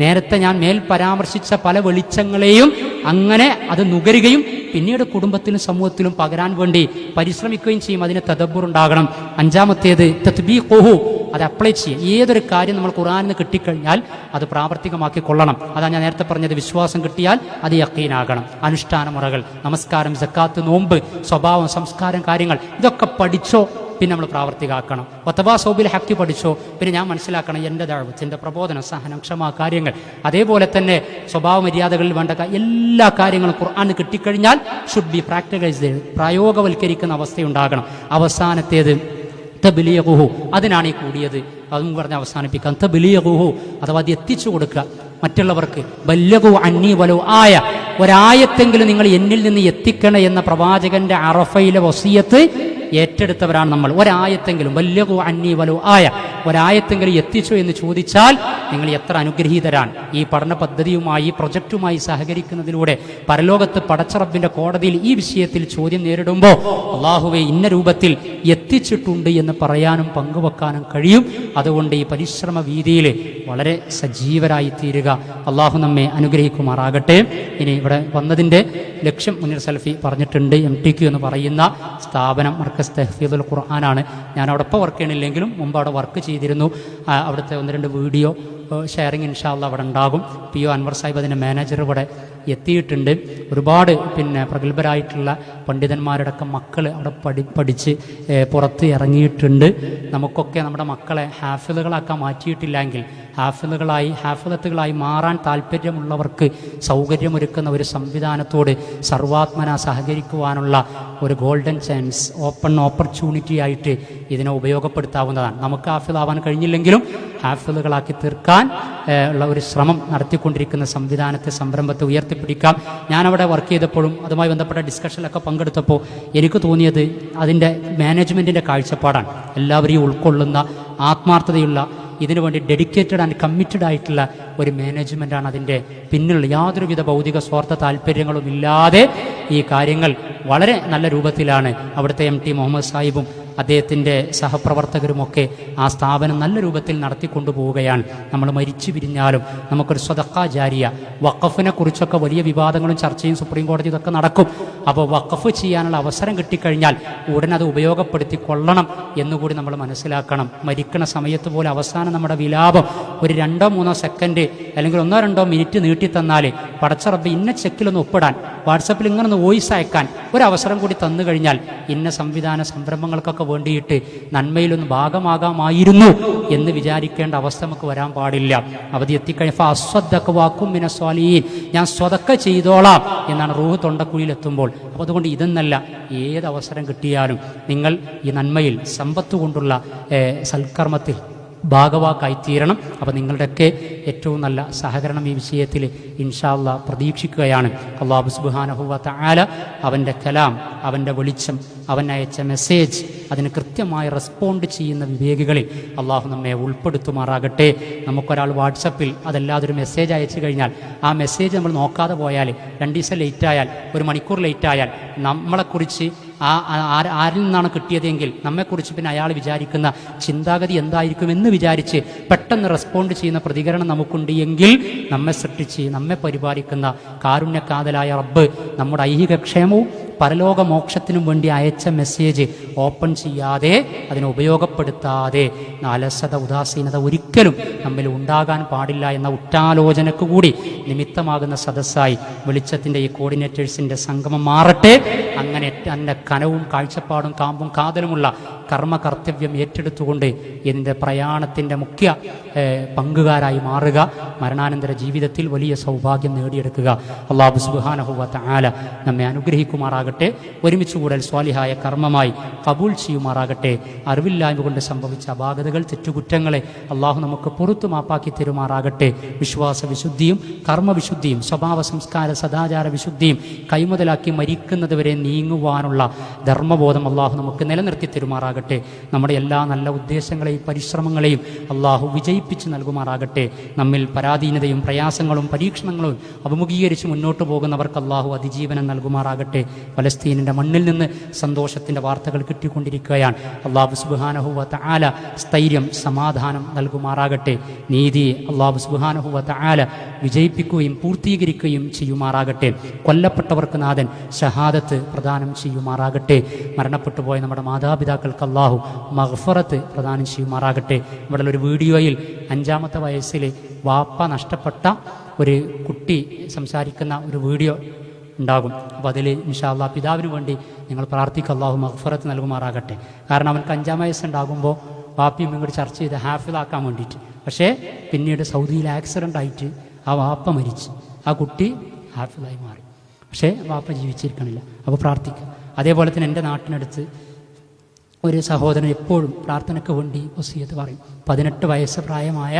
നേരത്തെ ഞാൻ മേൽ പരാമർശിച്ച പല വെളിച്ചങ്ങളെയും അങ്ങനെ അത് നുകരുകയും പിന്നീട് കുടുംബത്തിലും സമൂഹത്തിലും പകരാൻ വേണ്ടി പരിശ്രമിക്കുകയും ചെയ്യും. അതിന് തദബ്ബുർ ഉണ്ടാകണം. അഞ്ചാമത്തേത് തത്ബീഖുഹു, അത് അപ്ലൈ ചെയ്യുക. ഏതൊരു കാര്യം നമ്മൾ ഖുർആനിൽ നിന്ന് കിട്ടിക്കഴിഞ്ഞാൽ അത് പ്രാവർത്തികമാക്കി കൊള്ളണം. അതാണ് ഞാൻ നേരത്തെ പറഞ്ഞത്. വിശ്വാസം കിട്ടിയാൽ അത് യഖീനാകണം. അനുഷ്ഠാന മുറകൾ, നമസ്കാരം, സക്കാത്ത്, നോമ്പ്, സ്വഭാവം, സംസ്കാരം, കാര്യങ്ങൾ ഇതൊക്കെ പഠിച്ചോ പിന്നെ നമ്മൾ പ്രാവർത്തികമാക്കണം. വതവാസൗബിൽ ഹഖ് പഠിച്ചോ പിന്നെ ഞാൻ മനസ്സിലാക്കണം എൻ്റെ ദഅവത്ത്, എൻ്റെ പ്രബോധനം, സഹനം, ക്ഷമ, കാര്യങ്ങൾ. അതേപോലെ തന്നെ സ്വഭാവ മര്യാദകളിൽ വേണ്ട എല്ലാ കാര്യങ്ങളും ഖുർആനിൽ കിട്ടിക്കഴിഞ്ഞാൽ ഷുഡ് ബി പ്രാക്ടിക്കലൈസ്ഡ്, പ്രായോഗവൽക്കരിക്കുന്ന അവസ്ഥയുണ്ടാകണം. അവസാനത്തേത് തബ്ലീഗുഹു, അതിനാണ് ഈ കൂടിയത്. അതും പറഞ്ഞ് അവസാനിപ്പിക്കാം. തബ്ലീഗുഹു അഥവാ അത് എത്തിച്ചു കൊടുക്കുക മറ്റുള്ളവർക്ക്. ബല്ലഗു അന്നി വലൗ ആയ, ഒരായത്തെങ്കിലും നിങ്ങൾ എന്നിൽ നിന്ന് എത്തിക്കണേ എന്ന പ്രവാചകന്റെ അറഫയിലെ വസിയത്ത് ഏറ്റെടുത്തവരാണ് നമ്മൾ. ഒരായത്തെങ്കിലും ബല്ലഗു അന്നി വലൗ ആയ, ഒരായത്തെങ്കിലും എത്തിച്ചോ എന്ന് ചോദിച്ചാൽ നിങ്ങൾ എത്ര അനുഗ്രഹീതരാണ്. ഈ പഠന പദ്ധതിയുമായി, പ്രൊജക്റ്റുമായി സഹകരിക്കുന്നതിലൂടെ പരലോകത്ത് പടച്ചറബിന്റെ കോടതിയിൽ ഈ വിഷയത്തിൽ ചോദ്യം നേരിടുമ്പോൾ അള്ളാഹുവെ ഇന്ന രൂപത്തിൽ എത്തിച്ചിട്ടുണ്ട് എന്ന് പറയാനും പങ്കുവെക്കാനും കഴിയും. അതുകൊണ്ട് ഈ പരിശ്രമ വീതിയിൽ വളരെ സജീവരായി തീരുക. അള്ളാഹു നമ്മെ അനുഗ്രഹിക്കുമാറാകട്ടെ. ഇനി ഇവിടെ വന്നതിൻ്റെ ലക്ഷ്യം മുനീർ സലഫി പറഞ്ഞിട്ടുണ്ട്. MTQ എന്ന് പറയുന്ന സ്ഥാപനം മർക്കസ് തഹ്ഫീദുൽ ഖുർആനാണ്. ഞാൻ അവിടെ ഇപ്പോൾ വർക്ക് ചെയ്യണില്ലെങ്കിലും മുമ്പ് അവിടെ വർക്ക് ചെയ്തിരുന്നു. അവിടുത്തെ 1-2 വീഡിയോ ഷെയറിങ് ഇൻഷാ അല്ലാഹ് അവിടെ ഉണ്ടാകും. PO അൻവർ സാഹിബ് അതിൻ്റെ മാനേജർ ഇവിടെ എത്തിയിട്ടുണ്ട്. ഒരുപാട് പ്രഗത്ഭരായിട്ടുള്ള പണ്ഡിതന്മാരുടെ ഒക്കെ മക്കൾ അവിടെ പഠിച്ച് പുറത്ത് ഇറങ്ങിയിട്ടുണ്ട്. നമുക്കൊക്കെ നമ്മുടെ മക്കളെ ഹാഫിളുകളാക്കാൻ മാറ്റിയിട്ടില്ലെങ്കിൽ ഹാഫിളത്തുകളായി മാറാൻ താല്പര്യമുള്ളവർക്ക് സൗകര്യമൊരുക്കുന്ന ഒരു സംവിധാനത്തോട് സർവാത്മന സഹകരിക്കുവാനുള്ള ഒരു ഗോൾഡൻ ചാൻസ്, ഓപ്പൺ ഓപ്പർച്യൂണിറ്റി ആയിട്ട് ഇതിനെ ഉപയോഗപ്പെടുത്താവുന്നതാണ്. നമുക്ക് ഹാഫിളാവാൻ കഴിഞ്ഞില്ലെങ്കിലും ഹാഫിളുകളാക്കി തീർക്കാൻ ഉള്ള ഒരു ശ്രമം നടത്തിക്കൊണ്ടിരിക്കുന്ന സംവിധാനത്തെ, സംരംഭത്തെ ഉയർത്തിപ്പിടിക്കാം. ഞാനവിടെ വർക്ക് ചെയ്തപ്പോഴും അതുമായി ബന്ധപ്പെട്ട ഡിസ്കഷനിലൊക്കെ പങ്കെടുത്തപ്പോൾ എനിക്ക് തോന്നിയത് അതിൻ്റെ മാനേജ്മെൻറ്റിൻ്റെ കാഴ്ചപ്പാടാണ്. എല്ലാവരെയും ഉൾക്കൊള്ളുന്ന, ആത്മാർത്ഥതയുള്ള, ഇതിനുവേണ്ടി ഡെഡിക്കേറ്റഡ് ആൻഡ് കമ്മിറ്റഡ് ആയിട്ടുള്ള ഒരു മാനേജ്മെൻറ്റാണ് അതിൻ്റെ പിന്നിലുള്ള. യാതൊരുവിധ ഭൗതിക സ്വാർത്ഥ താല്പര്യങ്ങളും ഇല്ലാതെ ഈ കാര്യങ്ങൾ വളരെ നല്ല രൂപത്തിലാണ് അവിടുത്തെ MT മുഹമ്മദ് സാഹിബും അദ്ദേഹത്തിൻ്റെ സഹപ്രവർത്തകരുമൊക്കെ ആ സ്ഥാപനം നല്ല രൂപത്തിൽ നടത്തിക്കൊണ്ടുപോവുകയാണ്. നമ്മൾ മരിച്ചു പിരിഞ്ഞാലും നമുക്കൊരു സ്വതക്കാ ജാരിയ, വഖഫിനെ കുറിച്ചൊക്കെ വലിയ വിവാദങ്ങളും ചർച്ചയും സുപ്രീം കോടതി ഇതൊക്കെ നടക്കും. അപ്പോൾ വഖഫ് ചെയ്യാനുള്ള അവസരം കിട്ടിക്കഴിഞ്ഞാൽ ഉടനെ അത് ഉപയോഗപ്പെടുത്തിക്കൊള്ളണം എന്നുകൂടി നമ്മൾ മനസ്സിലാക്കണം. മരിക്കണ സമയത്ത് പോലെ അവസാനം നമ്മുടെ വിലാപം ഒരു 2-3 സെക്കൻഡ് അല്ലെങ്കിൽ 1-2 മിനിറ്റ് നീട്ടിത്തന്നാൽ പടച്ച റബ്ബ് ഇന്ന ചെക്കിലൊന്ന് ഒപ്പിടാൻ, വാട്സപ്പിൽ ഇങ്ങനൊന്ന് വോയിസ് അയക്കാൻ ഒരവസരം കൂടി തന്നു കഴിഞ്ഞാൽ ഇന്ന സംവിധാന സംരംഭങ്ങൾക്കൊക്കെ വേണ്ടിയിട്ട് നന്മയിലൊന്ന് ഭാഗമാകാമായിരുന്നു എന്ന് വിചാരിക്കേണ്ട അവസ്ഥ നമുക്ക് വരാൻ പാടില്ല. അവധി എത്തിക്കഴിഞ്ഞപ്പോൾ അസ്വദ്ദഖ വാക്കും മിന സ്വാലിഹീൻ, ഞാൻ സ്വതക്ക ചെയ്തോളാം എന്നാണ് റൂഹ് തൊണ്ടക്കുഴിയിലെത്തുമ്പോൾ. അപ്പോൾ അതുകൊണ്ട് ഇതെന്നല്ല, ഏത് അവസരം കിട്ടിയാലും നിങ്ങൾ ഈ നന്മയിൽ, സമ്പത്ത് കൊണ്ടുള്ള സൽക്കർമ്മത്തിൽ ഭാഗവാക്കായിത്തീരണം. അപ്പോൾ നിങ്ങളുടെയൊക്കെ ഏറ്റവും നല്ല സഹകരണം ഈ വിഷയത്തിൽ ഇൻഷാ അല്ലാഹ് പ്രതീക്ഷിക്കുകയാണ്. അല്ലാഹു സുബ്ഹാനഹു വ തആല അവൻ്റെ കലാം, അവൻ്റെ വെളിച്ചം, അവൻ അയച്ച മെസ്സേജ് അതിന് കൃത്യമായി റെസ്പോണ്ട് ചെയ്യുന്ന വിവേകികളിൽ അള്ളാഹു നമ്മെ ഉൾപ്പെടുത്തുമാറാകട്ടെ. നമുക്കൊരാൾ വാട്സപ്പിൽ അതല്ലാതൊരു മെസ്സേജ് അയച്ചു കഴിഞ്ഞാൽ ആ മെസ്സേജ് നമ്മൾ നോക്കാതെ പോയാൽ 2 ദിവസം ലേറ്റായാൽ, 1 മണിക്കൂർ ലേറ്റായാൽ നമ്മളെക്കുറിച്ച് ആരിൽ നിന്നാണ് കിട്ടിയതെങ്കിൽ നമ്മെക്കുറിച്ച് പിന്നെ അയാൾ വിചാരിക്കുന്ന ചിന്താഗതി എന്തായിരിക്കുമെന്ന് വിചാരിച്ച് പെട്ടെന്ന് റെസ്പോണ്ട് ചെയ്യുന്ന പ്രതികരണം നമുക്കുണ്ട് എങ്കിൽ നമ്മെ സൃഷ്ടിച്ച് നമ്മെ പരിപാലിക്കുന്ന കാരുണ്യകാതലായ റബ്ബ് നമ്മുടെ ഐഹിക ക്ഷേമവും പരലോക മോക്ഷത്തിനും വേണ്ടി അയച്ച മെസ്സേജ് ഓപ്പൺ ചെയ്യാതെ, അതിനെ ഉപയോഗപ്പെടുത്താതെ അലസത, ഉദാസീനത ഒരിക്കലും നമ്മിൽ ഉണ്ടാകാൻ പാടില്ല എന്ന ഉറ്റാലോചനക്ക് കൂടി നിമിത്തമാകുന്ന സദസ്സായി വെളിച്ചത്തിൻ്റെ ഈ കോർഡിനേറ്റേഴ്സിൻ്റെ സംഗമം മാറട്ടെ. അങ്ങനെ എൻ്റെ കനവും കാഴ്ചപ്പാടും കാമ്പും കാതലുമുള്ള കർമ്മകർത്തവ്യം ഏറ്റെടുത്തുകൊണ്ട് ഇതിൻ്റെ പ്രയാണത്തിൻ്റെ മുഖ്യ പങ്കുകാരായി മാറുക. മരണാനന്തര ജീവിതത്തിൽ വലിയ സൗഭാഗ്യം നേടിയെടുക്കുക. അല്ലാഹു സുബ്ഹാനഹു വ തആല നമ്മെ അനുഗ്രഹിക്കുമാറാകട്ടെ. ഒരുമിച്ച് കൂടൽ സ്വാലിഹായ കർമ്മമായി കബൂൽ ചെയ്യുമാറാകട്ടെ. അറിവില്ലായ്മ കൊണ്ട് സംഭവിച്ച അപാകതകൾ, തെറ്റുകുറ്റങ്ങളെ അള്ളാഹു നമുക്ക് പുറത്തു മാപ്പാക്കി തരുമാറാകട്ടെ. വിശ്വാസ വിശുദ്ധിയും കർമ്മവിശുദ്ധിയും സ്വഭാവ സംസ്കാര സദാചാര വിശുദ്ധിയും കൈമുതലാക്കി മരിക്കുന്നതുവരെ നീങ്ങുവാനുള്ള ധർമ്മബോധം അള്ളാഹു നമുക്ക് നിലനിർത്തി തരുമാറാകട്ടെ. നമ്മുടെ എല്ലാ നല്ല ഉദ്ദേശങ്ങളെയും പരിശ്രമങ്ങളെയും അള്ളാഹു വിജയിപ്പിച്ച് നൽകുമാറാകട്ടെ. നമ്മിൽ പരാധീനതയും പ്രയാസങ്ങളും പരീക്ഷണങ്ങളും അഭിമുഖീകരിച്ച് മുന്നോട്ട് പോകുന്നവർക്ക് അള്ളാഹു അതിജീവനം നൽകുമാറാകട്ടെ. ഫലസ്തീനിൻ്റെ മണ്ണിൽ നിന്ന് സന്തോഷത്തിൻ്റെ വാർത്തകൾ കിട്ടിക്കൊണ്ടിരിക്കുകയാണ്. അള്ളാഹു സുബ്ഹാനഹു വ തആല സ്ഥൈര്യം സമാധാനം നൽകുമാറാകട്ടെ. നീതിയെ അള്ളാഹു സുബ്ഹാനഹു വ തആല വിജയിപ്പിക്കുകയും പൂർത്തീകരിക്കുകയും ചെയ്യുമാറാകട്ടെ. കൊല്ലപ്പെട്ടവർക്ക് നാഥൻ ഷഹാദത്ത് പ്രദാനം ചെയ്യുമാറാകട്ടെ. മരണപ്പെട്ടു പോയ നമ്മുടെ മാതാപിതാക്കൾക്ക് അള്ളാഹു മഗ്ഫറത്ത് പ്രദാനം ചെയ്യുമാറാകട്ടെ. ഇവിടെ ഒരു വീഡിയോയിൽ 5-ാമത്തെ വയസ്സിൽ വാപ്പ നഷ്ടപ്പെട്ട ഒരു കുട്ടി സംസാരിക്കുന്ന ഒരു വീഡിയോ ഉണ്ടാകും. അപ്പോൾ അതിൽ ഇൻഷാ അല്ലാഹ് പിതാവിന് വേണ്ടി നിങ്ങൾ പ്രാർത്ഥിക്കുക, അള്ളാഹു മഗ്ഫറത്ത് നൽകുമാറാകട്ടെ. കാരണം അവനക്ക് 5-ാം വയസ്സുണ്ടാകുമ്പോൾ വാപ്പിയും ഇങ്ങോട്ട് ചർച്ച ചെയ്ത് ഹാഫിളാക്കാൻ വേണ്ടിയിട്ട്. പക്ഷേ പിന്നീട് സൗദിയിൽ ആക്സിഡൻ്റ് ആയിട്ട് ആ വാപ്പ മരിച്ച് ആ കുട്ടി ഹാഫിളായി മാറി. പക്ഷേ വാപ്പ ജീവിച്ചിരിക്കണില്ല. അപ്പോൾ പ്രാർത്ഥിക്കുക. അതേപോലെ തന്നെ എൻ്റെ നാട്ടിനടുത്ത് ഒരു സഹോദരൻ എപ്പോഴും പ്രാർത്ഥനയ്ക്ക് വേണ്ടി വസിയത്ത് പറയും. 18 വയസ്സ് പ്രായമായ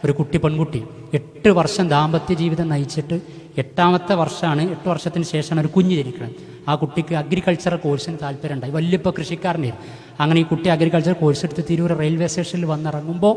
ഒരു പെൺകുട്ടി 8 വർഷം ദാമ്പത്യ ജീവിതം നയിച്ചിട്ട് 8-ാമത്തെ വർഷമാണ്, 8 വർഷത്തിന് ശേഷമാണ് ഒരു കുഞ്ഞ് ജനിക്കുന്നത്. ആ കുട്ടിക്ക് അഗ്രികൾച്ചറൽ കോഴ്സിന് താല്പര്യം ഉണ്ടായി. വലിയപ്പോൾ കൃഷിക്കാരനായിരുന്നു. അങ്ങനെ ഈ കുട്ടി അഗ്രികൾച്ചർ കോഴ്സ് എടുത്ത് തിരൂർ റെയിൽവേ സ്റ്റേഷനിൽ വന്നിറങ്ങുമ്പോൾ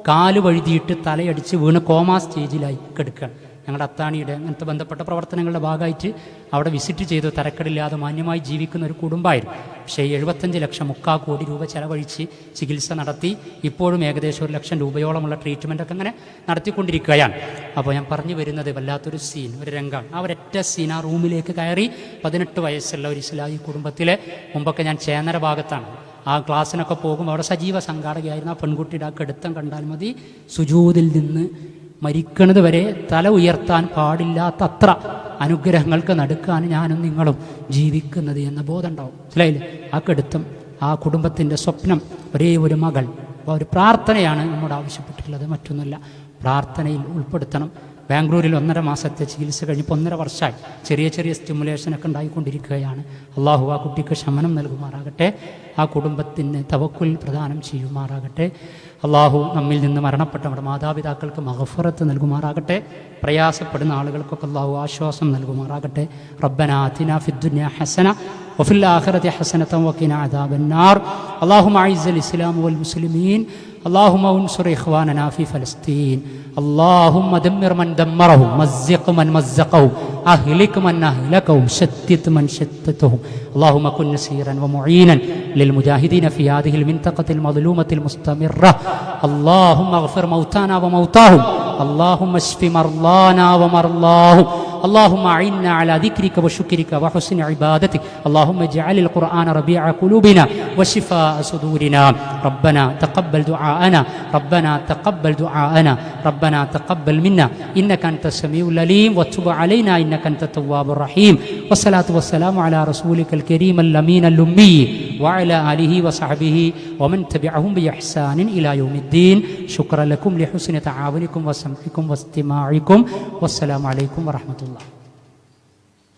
കാല് വഴുതിയിട്ട് തലയടിച്ച് വീണ് കോമാ സ്റ്റേജിലായി കിടക്കുകയാണ്. ഞങ്ങളുടെ അത്താണിയുടെ അങ്ങനത്തെ ബന്ധപ്പെട്ട പ്രവർത്തനങ്ങളുടെ ഭാഗമായിട്ട് അവിടെ വിസിറ്റ് ചെയ്തു. തരക്കേടില്ലാതെ മാന്യമായി ജീവിക്കുന്ന ഒരു കുടുംബമായിരുന്നു. പക്ഷേ 75 ലക്ഷം 3/4 കോടി രൂപ ചെലവഴിച്ച് ചികിത്സ നടത്തി ഇപ്പോഴും ഏകദേശം 1 ലക്ഷം രൂപയോളമുള്ള ട്രീറ്റ്മെൻറ്റൊക്കെ അങ്ങനെ നടത്തിക്കൊണ്ടിരിക്കുകയാണ്. അപ്പോൾ ഞാൻ പറഞ്ഞു വരുന്നത് വല്ലാത്തൊരു സീൻ, ഒരു രംഗമാണ്. ആ ഒരൊറ്റ സീൻ, ആ റൂമിലേക്ക് കയറി 18 വയസ്സുള്ള ഒരു ഇസ്ലാമി കുടുംബത്തിലെ, മുമ്പൊക്കെ ഞാൻ ചേന്നര ഭാഗത്താണ് ആ ക്ലാസ്സിനൊക്കെ പോകുമ്പോൾ അവിടെ സജീവ സംഘാടകയായിരുന്നു. ആ പെൺകുട്ടിയുടെ ആ കെടുത്തം കണ്ടാൽ മതി. സുജൂദിൽ നിന്ന് മരിക്കുന്നത് വരെ തല ഉയർത്താൻ പാടില്ലാത്ത അത്ര അനുഗ്രഹങ്ങൾക്ക് നടുക്കാൻ ഞാനും നിങ്ങളും ജീവിക്കുന്നത് എന്ന ബോധം ഉണ്ടാവും. മനസ്സിലായില്ലേ? ആ കെടുത്തം, ആ കുടുംബത്തിൻ്റെ സ്വപ്നം, ഒരേ ഒരു മകൾ. അപ്പോൾ ഒരു പ്രാർത്ഥനയാണ് നമ്മോട് ആവശ്യപ്പെട്ടിട്ടുള്ളത്, മറ്റൊന്നുമില്ല. പ്രാർത്ഥനയിൽ ഉൾപ്പെടുത്തണം. ബാംഗ്ലൂരിൽ 1.5 മാസത്തെ ചികിത്സ കഴിഞ്ഞപ്പോൾ 1.5 വർഷമായി ചെറിയ സ്റ്റിമുലേഷനൊക്കെ ഉണ്ടായിക്കൊണ്ടിരിക്കുകയാണ്. അള്ളാഹു ആ കുട്ടിക്ക് ശമനം നൽകുമാറാകട്ടെ. ആ കുടുംബത്തിന് തവക്കുൽ പ്രദാനം ചെയ്യുമാറാകട്ടെ. അള്ളാഹു നമ്മിൽ നിന്ന് മരണപ്പെട്ട നമ്മുടെ മാതാപിതാക്കൾക്ക് മഗ്ഫിറത്ത് നൽകുമാറാകട്ടെ. പ്രയാസപ്പെടുന്ന ആളുകൾക്കൊക്കെ അള്ളാഹു ആശ്വാസം നൽകുമാറാകട്ടെ. റബ്ബനാ ആതിനാ ഫിദ്ദുനിയ ഹസന വഫിൽ ആഖിറതി ഹസനതൻ വഖിനാ അദാബന്നാർ. അല്ലാഹുമ്മ അഇസ്സൽ ഇസ്ലാം വൽ മുസ്ലിമീൻ. اللهم انصر إخواننا في فلسطين. اللهم دمر من دمرهم، مزق من مزقهم، أهلك من أهلكهم، شتت من شتتهم. اللهم كن نصيرا ومعينا للمجاهدين في هذه المنطقة المظلومة المستمرة. اللهم اغفر موتانا وموتاهم. اللهم اشف مرضانا ومرضاهم. اللهم أعنا على ذكرك وشكرك وحسن عبادتك. اللهم اجعل القرآن ربيع قلوبنا وشفاء صدورنا. ربنا تقبل دعاءنا، ربنا تقبل دعاءنا، ربنا تقبل منا إنك أنت السميع العليم وتب علينا إنك أنت التواب الرحيم. والصلاة والسلام على رسولك الكريم الأمين الأمي وعلى آله وصحبه ومن تبعهم بإحسان إلى يوم الدين. شكرا لكم لحسن تعاونكم وسمعكم واستماعكم. والسلام عليكم ورحمة الله.